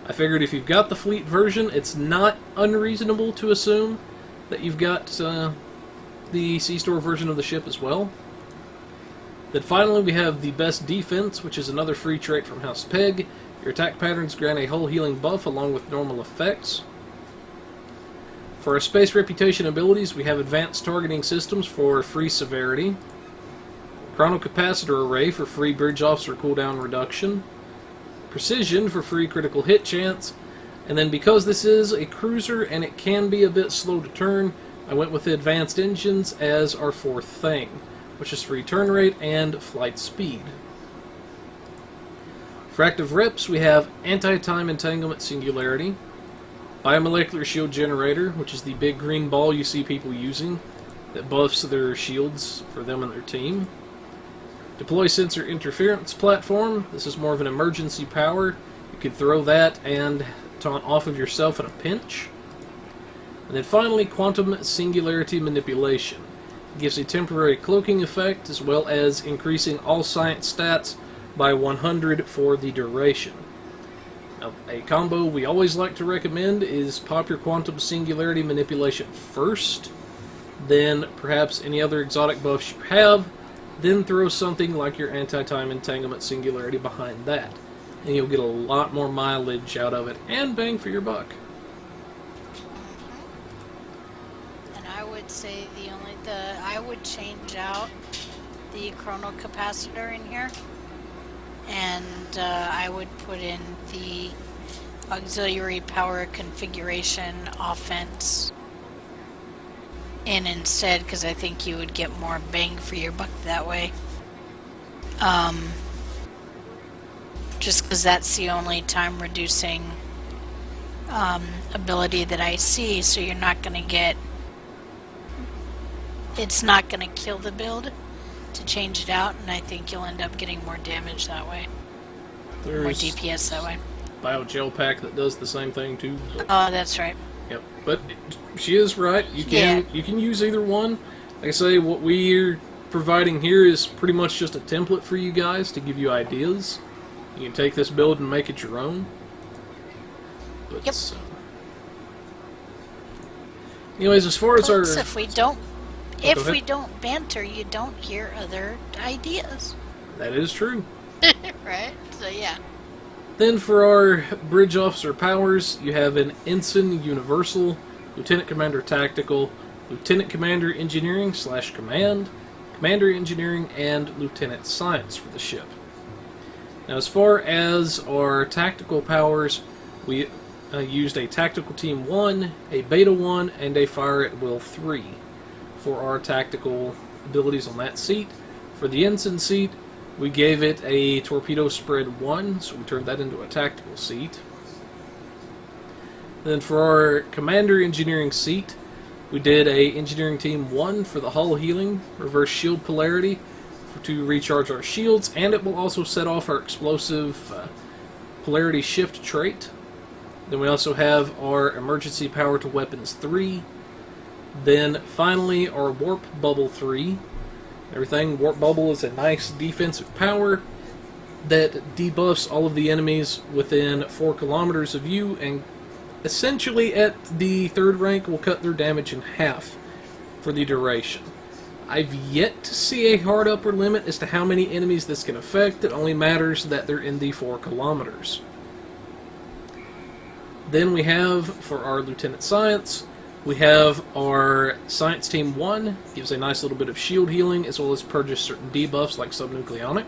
I figured if you've got the Fleet version, it's not unreasonable to assume that you've got the C-Store version of the ship as well. Then finally we have the Best Defense, which is another free trait from House Peg. Your attack patterns grant a hull healing buff along with normal effects. For our Space Reputation abilities, we have Advanced Targeting Systems for free severity. Chronocapacitor Array for free Bridge Officer cooldown reduction. Precision for free critical hit chance. And then because this is a cruiser and it can be a bit slow to turn, I went with the Advanced Engines as our fourth thing, which is free turn rate and flight speed. For active reps, we have Anti-Time Entanglement Singularity, Biomolecular Shield Generator, which is the big green ball you see people using that buffs their shields for them and their team. Deploy Sensor Interference Platform. This is more of an emergency power. You could throw that and taunt off of yourself in a pinch. And then finally, quantum singularity manipulation. It gives a temporary cloaking effect, as well as increasing all science stats by 100 for the duration. Now, a combo we always like to recommend is pop your quantum singularity manipulation first, then perhaps any other exotic buffs you have, then throw something like your anti-time entanglement singularity behind that. And you'll get a lot more mileage out of it, and bang for your buck. And I would say I would change out the chrono capacitor in here, and I would put in the auxiliary power configuration offense in instead, because I think you would get more bang for your buck that way. Just because that's the only time reducing ability that I see, so you're not going to get... It's not going to kill the build to change it out, and I think you'll end up getting more damage that way. There's more DPS that way. Biogel pack that does the same thing too. But, oh, that's right. Yep, but she is right. You can use either one. Like I say, what we're providing here is pretty much just a template for you guys to give you ideas. You can take this build and make it your own. But, yep. Anyways, as far as our... If we don't banter, you don't hear other ideas. That is true. Right? So, yeah. Then for our bridge officer powers, you have an Ensign Universal, Lieutenant Commander Tactical, Lieutenant Commander Engineering / Command, Commander Engineering, and Lieutenant Science for the ship. Now, as far as our tactical powers, we used a Tactical Team 1, a Beta 1, and a Fire at Will 3 for our tactical abilities on that seat. For the Ensign seat, we gave it a Torpedo Spread 1, so we turned that into a tactical seat. Then for our Commander Engineering seat, we did a Engineering Team 1 for the hull healing, reverse shield polarity, to recharge our shields, and it will also set off our explosive polarity shift trait. Then we also have our Emergency Power to Weapons 3. Then finally our Warp Bubble 3. Everything. Warp Bubble is a nice defensive power that debuffs all of the enemies within 4 kilometers of you, and essentially at the 3rd rank will cut their damage in half for the duration. I've yet to see a hard upper limit as to how many enemies this can affect. It only matters that they're in the 4 kilometers. Then we have, for our Lieutenant Science, we have our Science Team 1, gives a nice little bit of shield healing, as well as purges certain debuffs like subnucleonic.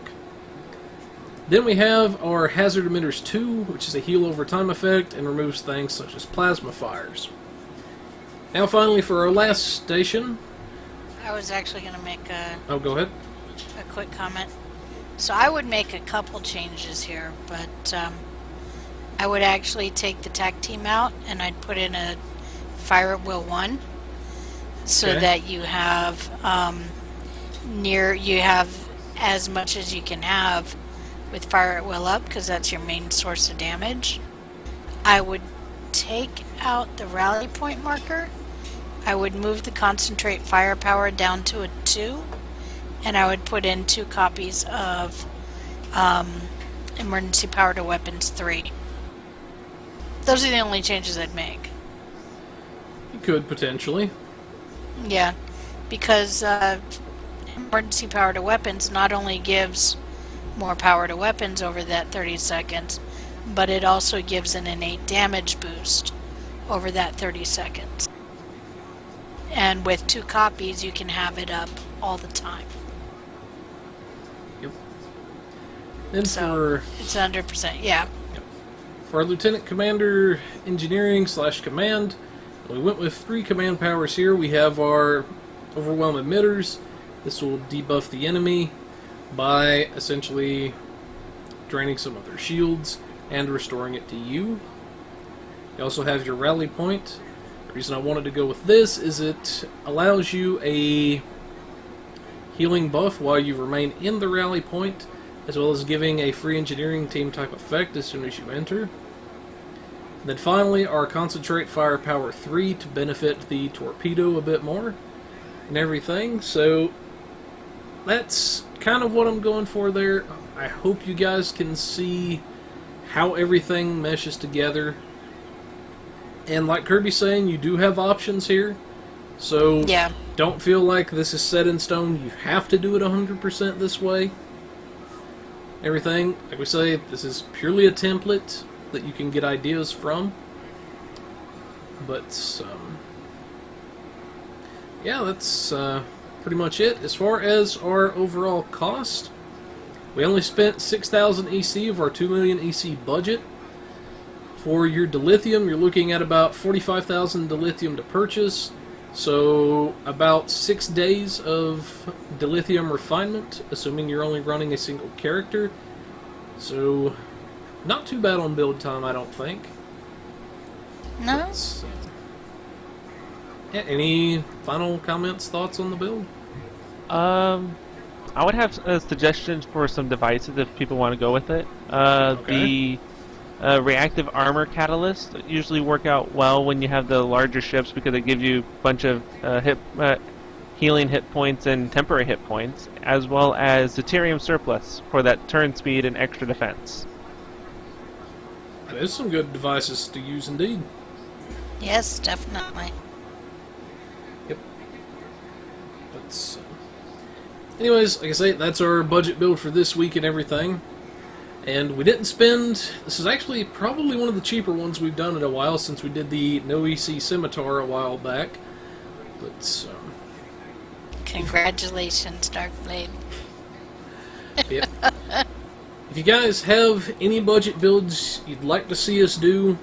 Then we have our Hazard Emitters 2, which is a heal over time effect, and removes things such as plasma fires. Now finally for our last station... I was actually going to make Oh, go ahead. a quick comment. So I would make a couple changes here, but I would actually take the TAC team out, and I'd put in a Fire at Will 1, so that you have you have as much as you can have with Fire at Will up, because that's your main source of damage. I would take out the rally point marker. I would move the concentrate firepower down to a 2, and I would put in 2 copies of Emergency Power to Weapons 3. Those are the only changes I'd make. You could, potentially. Yeah, because Emergency Power to Weapons not only gives more power to weapons over that 30 seconds, but it also gives an innate damage boost over that 30 seconds. And with 2 copies, you can have it up all the time. Yep. Then so it's 100%, yeah. Yep. For our Lieutenant Commander Engineering / Command, we went with 3 command powers here. We have our Overwhelm Emitters. This will debuff the enemy by essentially draining some of their shields and restoring it to you. You also have your Rally Point. The reason I wanted to go with this is it allows you a healing buff while you remain in the Rally Point, as well as giving a free engineering team type effect as soon as you enter. And then finally, our Concentrate Firepower 3 to benefit the torpedo a bit more and everything. So that's kind of what I'm going for there. I hope you guys can see how everything meshes together. And like Kirby's saying, you do have options here. So Yeah. don't feel like this is set in stone. You have to do it 100% this way. Everything, like we say, this is purely a template that you can get ideas from. But, yeah, that's pretty much it. As far as our overall cost, we only spent 6,000 EC of our 2 million EC budget. For your dilithium, you're looking at about 45,000 dilithium to purchase. So about 6 days of dilithium refinement, assuming you're only running a single character. So not too bad on build time, I don't think. No? Yeah, any final comments, thoughts on the build? I would have suggestions for some devices if people want to go with it. Okay. The reactive armor catalyst usually work out well when you have the larger ships because they give you a bunch of healing hit points and temporary hit points, as well as deuterium surplus for that turn speed and extra defense. There's some good devices to use indeed. Yes, definitely. Yep. But, anyways, like I say, that's our budget build for this week and everything. And we didn't spend... This is actually probably one of the cheaper ones we've done in a while since we did the No EC Scimitar a while back. But, Congratulations, Darkblade. yeah. If you guys have any budget builds you'd like to see us do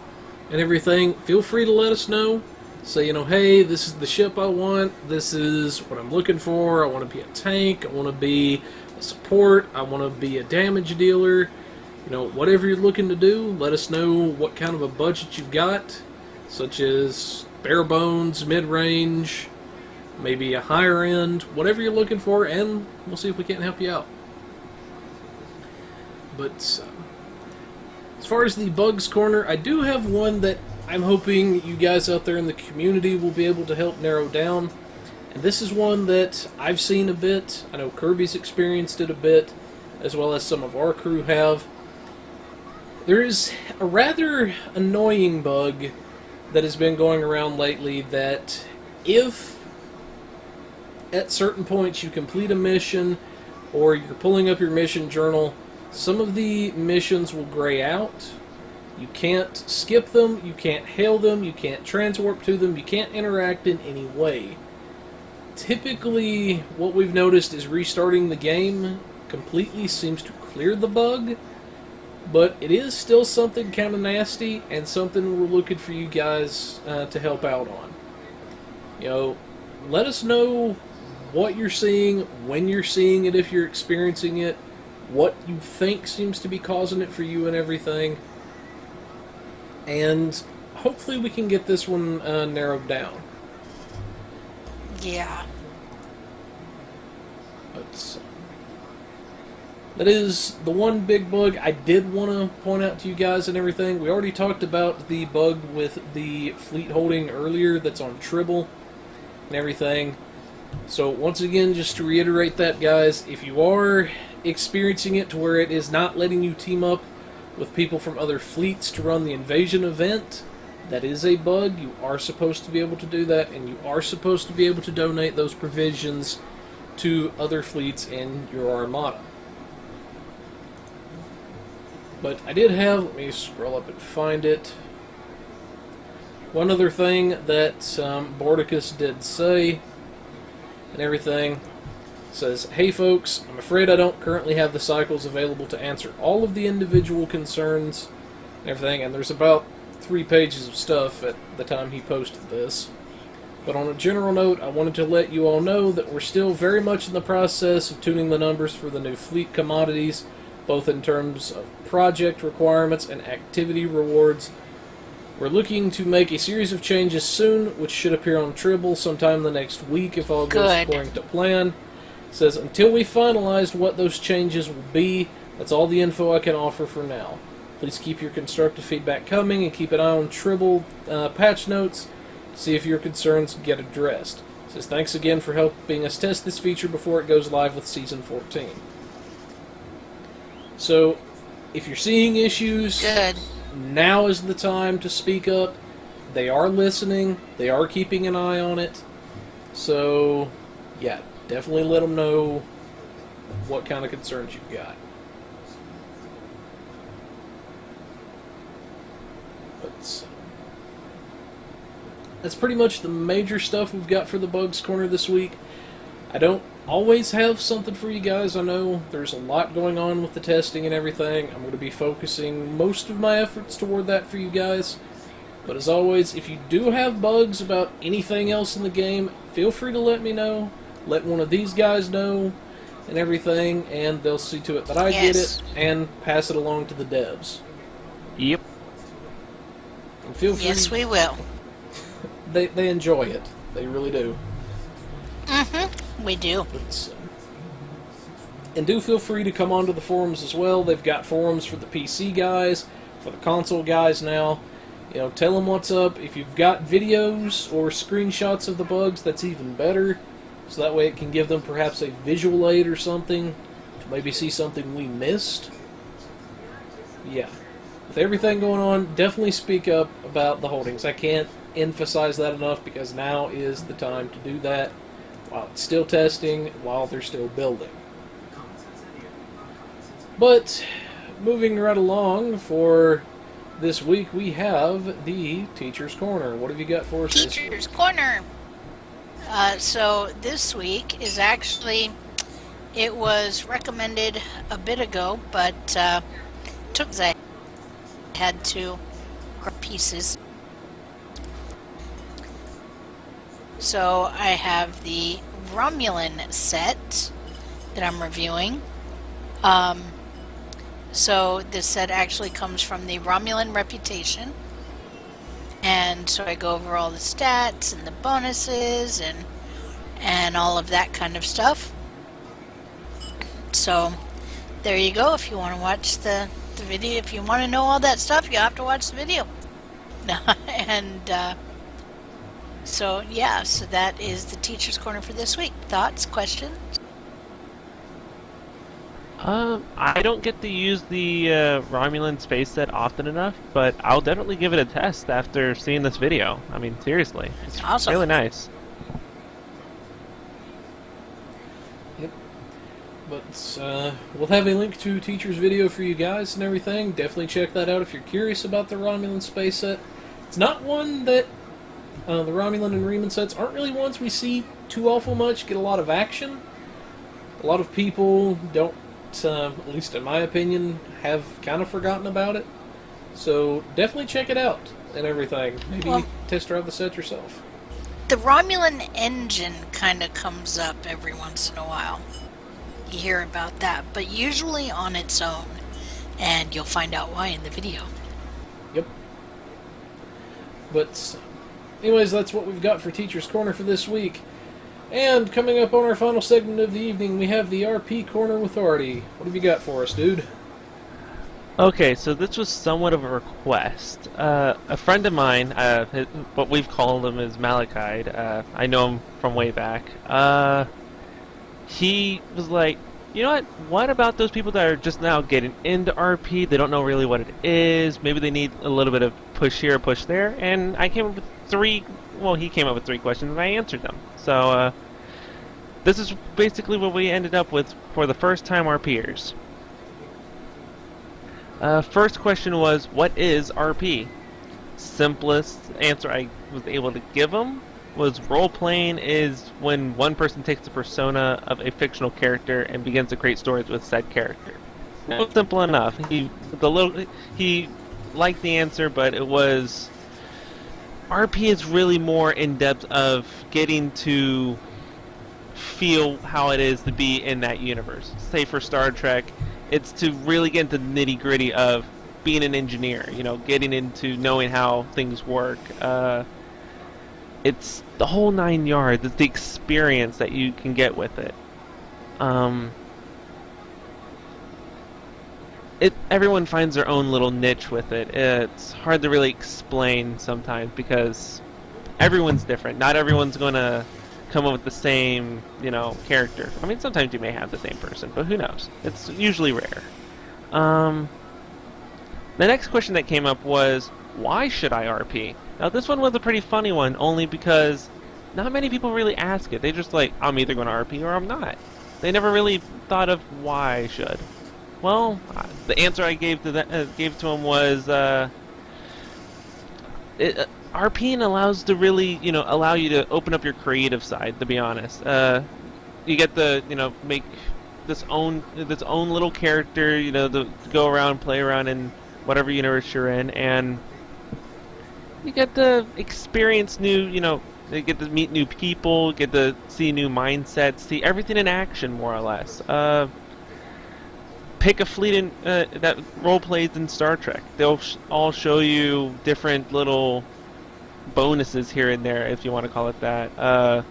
and everything, feel free to let us know. Say, you know, hey, this is the ship I want, this is what I'm looking for, I want to be a tank, I want to be a support, I want to be a damage dealer. You know, whatever you're looking to do, let us know what kind of a budget you've got, such as bare bones, mid-range, maybe a higher end, whatever you're looking for, and we'll see if we can't help you out. But as far as the Bugs Corner, I do have one that I'm hoping you guys out there in the community will be able to help narrow down. And this is one that I've seen a bit. I know Kirby's experienced it a bit, as well as some of our crew have. There is a rather annoying bug that has been going around lately that if at certain points you complete a mission or you're pulling up your mission journal, some of the missions will gray out. You can't skip them, you can't hail them, you can't transwarp to them, you can't interact in any way. Typically, what we've noticed is restarting the game completely seems to clear the bug, but it is still something kind of nasty and something we're looking for you guys to help out on. You know, let us know what you're seeing, when you're seeing it, if you're experiencing it, what you think seems to be causing it for you and everything. And hopefully we can get this one narrowed down. Yeah. But that is the one big bug I did want to point out to you guys and everything. We already talked about the bug with the fleet holding earlier that's on Tribble and everything. So once again, just to reiterate that, guys, if you are experiencing it to where it is not letting you team up with people from other fleets to run the invasion event, that is a bug. You are supposed to be able to do that, and you are supposed to be able to donate those provisions to other fleets in your armada. But I did have, let me scroll up and find it, one other thing that Bordicus did say and everything. Says, hey folks, I'm afraid I don't currently have the cycles available to answer all of the individual concerns and everything, and there's about 3 pages of stuff at the time he posted this. But on a general note, I wanted to let you all know that we're still very much in the process of tuning the numbers for the new fleet commodities, both in terms of project requirements and activity rewards. We're looking to make a series of changes soon, which should appear on Tribble sometime the next week if all goes according to plan. It says, until we finalized what those changes will be, that's all the info I can offer for now. Please keep your constructive feedback coming and keep an eye on Tribble patch notes to see if your concerns get addressed. It says thanks again for helping us test this feature before it goes live with Season 14. So, if you're seeing issues, Good. now is the time to speak up. They are listening. They are keeping an eye on it. So, yeah, definitely let them know what kind of concerns you've got. But that's pretty much the major stuff we've got for the Bugs Corner this week. I don't always have something for you guys. I know there's a lot going on with the testing and everything. I'm going to be focusing most of my efforts toward that for you guys. But as always, if you do have bugs about anything else in the game, feel free to let me know. Let one of these guys know and everything, and they'll see to it that I get it and pass it along to the devs. Yep. And feel free. Yes, we will. They enjoy it. They really do. We do. And do feel free to come onto the forums as well. They've got forums for the PC guys, for the console guys now. You know, tell them what's up. If you've got videos or screenshots of the bugs, that's even better. So that way it can give them perhaps a visual aid or something to maybe see something we missed. Yeah. With everything going on, definitely speak up about the holdings. I can't emphasize that enough because now is the time to do that while it's still testing, while they're still building. But moving right along for this week, we have the Teacher's Corner. What have you got for us this week? Teacher's Corner. So this week is actually, it was recommended a bit ago, but took I had to grab pieces. So I have the Romulan set that I'm reviewing. So this set actually comes from the Romulan Reputation. And so I go over all the stats and the bonuses and all of that kind of stuff. So there you go. If you want to watch the video, if you want to know all that stuff, you have to watch the video. And so yeah, so that is the Teacher's Corner for this week. Thoughts, questions? I don't get to use the Romulan space set often enough, but I'll definitely give it a test after seeing this video. I mean, seriously, it's Awesome. really nice. Yep. But we'll have a link to Teacher's video for you guys and everything. Definitely check that out if you're curious about the Romulan space set. It's not one that the Romulan and Reman sets aren't really ones we see too awful much, get a lot of action. A lot of people don't, at least in my opinion, have kind of forgotten about it. So definitely check it out and everything. Maybe test drive the set yourself. The Romulan engine kind of comes up every once in a while. You hear about that, but usually on its own. And you'll find out why in the video. Yep. But anyways, that's what we've got for Teacher's Corner for this week. And coming up on our final segment of the evening, we have the RP Corner with Artie. What have you got for us, dude? Okay, so this was somewhat of a request. A friend of mine, what we've called him is Malachite. I know him from way back. He was like, you know what about those people that are just now getting into RP? They don't know really what it is. Maybe they need a little bit of push here, push there. And I came up with he came up with 3 questions and I answered them. So, this is basically what we ended up with for the first time RPers. First question was, what is RP? Simplest answer I was able to give them was role-playing is when one person takes the persona of a fictional character and begins to create stories with said character. It was simple enough. He liked the answer, but it was... RP is really more in depth of getting to feel how it is to be in that universe. Say for Star Trek, it's to really get into the nitty-gritty of being an engineer, you know, getting into knowing how things work. It's the whole 9 yards. It's the experience that you can get with it. everyone finds their own little niche with it. It's hard to really explain sometimes because everyone's different. Not everyone's going to come up with the same, character. I mean, sometimes you may have the same person, but who knows? It's usually rare. The next question that came up was, why should I RP? Now, this one was a pretty funny one, only because not many people really ask it. They just like, I'm either going to RP or I'm not. They never really thought of why I should. Well, the answer I gave to him was, RPing allows to really, allow you to open up your creative side. To be honest, you get to, make this own little character, to go around, play around in whatever universe you're in, and you get to experience new, you get to meet new people, get to see new mindsets, see everything in action, more or less. Pick a fleet that role plays in Star Trek. They'll all show you different little bonuses here and there, if you want to call it that.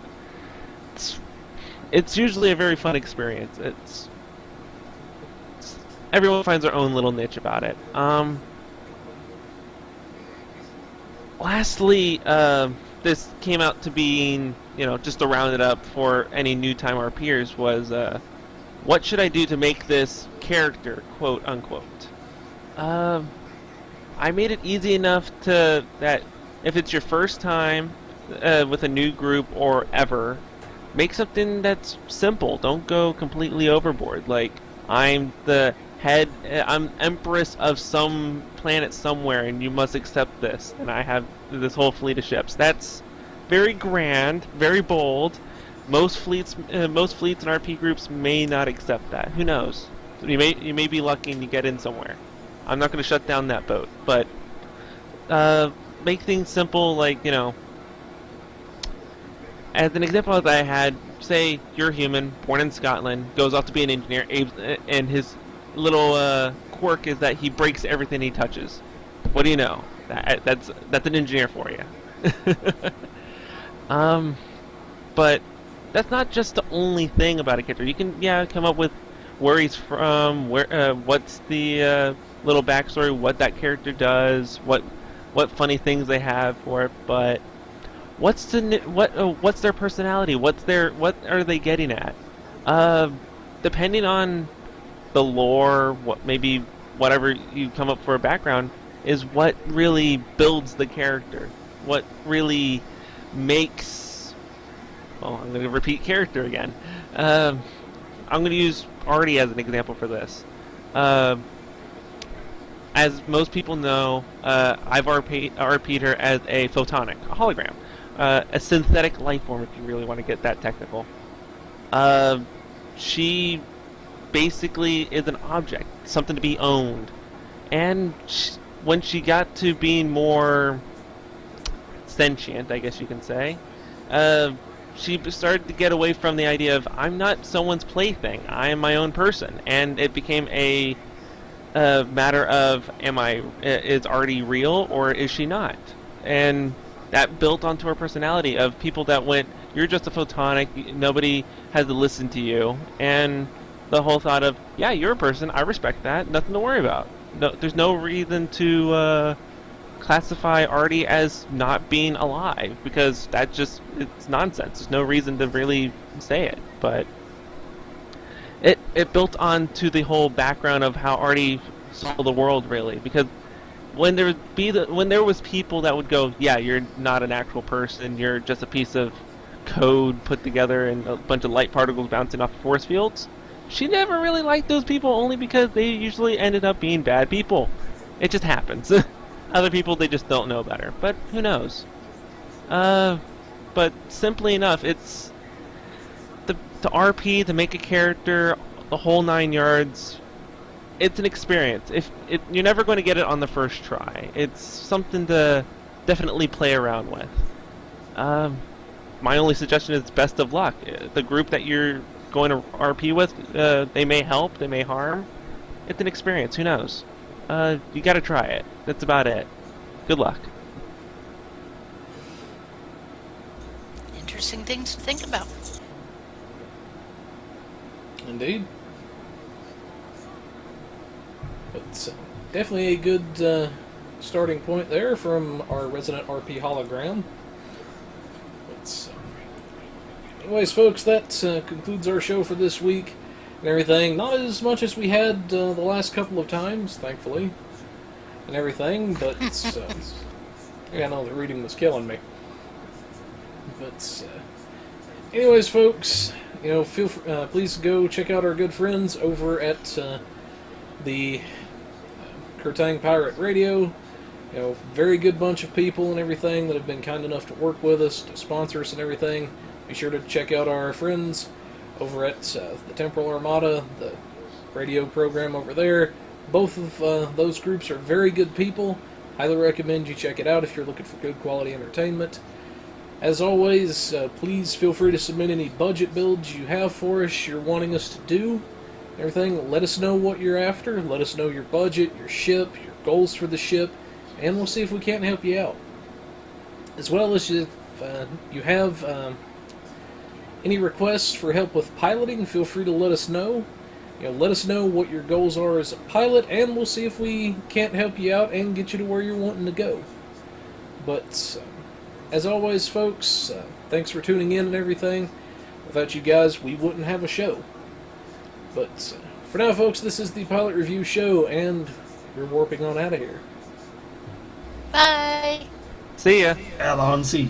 It's usually a very fun experience. Everyone finds their own little niche about it. Lastly, this came out to being, just to round it up for any new time RPers, was what should I do to make this character, quote unquote? I made it easy enough that if it's your first time with a new group or ever, make something that's simple. Don't go completely overboard. Like, I'm the head, I'm empress of some planet somewhere, and you must accept this. And I have this whole fleet of ships. That's very grand, very bold. Most fleets and RP groups may not accept that. Who knows? You may be lucky and you get in somewhere. I'm not going to shut down that boat, but make things simple. Like, as an example that I had, say you're human, born in Scotland, goes off to be an engineer, and his little quirk is that he breaks everything he touches. What do you know? That's an engineer for you. But that's not just the only thing about a character. You can come up with where he's from, what's the little backstory, what that character does, what funny things they have for it. But what's their personality? What are they getting at? Depending on the lore, whatever you come up for a background is what really builds the character. What really makes. Well, I'm going to repeat character again. I'm going to use Artie as an example for this. As most people know, I've RP'd her as a Photonic, a hologram, a synthetic life form, if you really want to get that technical. She basically is an object, something to be owned. And when she got to being more sentient, I guess you can say, she started to get away from the idea of, I'm not someone's plaything, I am my own person. And it became a matter of, is Artie real or is she not? And that built onto her personality of people that went, you're just a Photonic, nobody has to listen to you. And the whole thought of, yeah, you're a person, I respect that, nothing to worry about. No, there's no reason to classify Artie as not being alive, because it's nonsense. There's no reason to really say it. But it built onto the whole background of how Artie saw the world, really, because when there was people that would go, yeah, you're not an actual person, you're just a piece of code put together and a bunch of light particles bouncing off force fields, she never really liked those people, only because they usually ended up being bad people. It just happens. Other people, they just don't know better, but who knows? But simply enough, it's to RP, to make a character, the whole 9 yards. It's an experience. You're never going to get it on the first try. It's something to definitely play around with. My only suggestion is best of luck. The group that you're going to RP with, they may help, they may harm. It's an experience. Who knows? You got to try it. That's about it. Good luck. Interesting things to think about. Indeed. But definitely a good starting point there from our resident RP hologram. But, anyways, folks, that concludes our show for this week and everything. Not as much as we had the last couple of times, thankfully, and everything, but yeah, no, the reading was killing me. But anyways, folks, please go check out our good friends over at the Kurtang Pirate Radio. Very good bunch of people and everything that have been kind enough to work with us, to sponsor us and everything. Be sure to check out our friends over at the Temporal Armada, the radio program over there. Both of those groups are very good people. Highly recommend you check it out if you're looking for good quality entertainment. As always, please feel free to submit any budget builds you have for us, you're wanting us to do. Everything, let us know what you're after. Let us know your budget, your ship, your goals for the ship, and we'll see if we can't help you out. As well as if you have any requests for help with piloting, feel free to let us know. Let us know what your goals are as a pilot, and we'll see if we can't help you out and get you to where you're wanting to go. But as always, folks, thanks for tuning in and everything. Without you guys, we wouldn't have a show. But for now, folks, this is the Pilot Review Show, and we're warping on out of here. Bye. See ya. Alon C.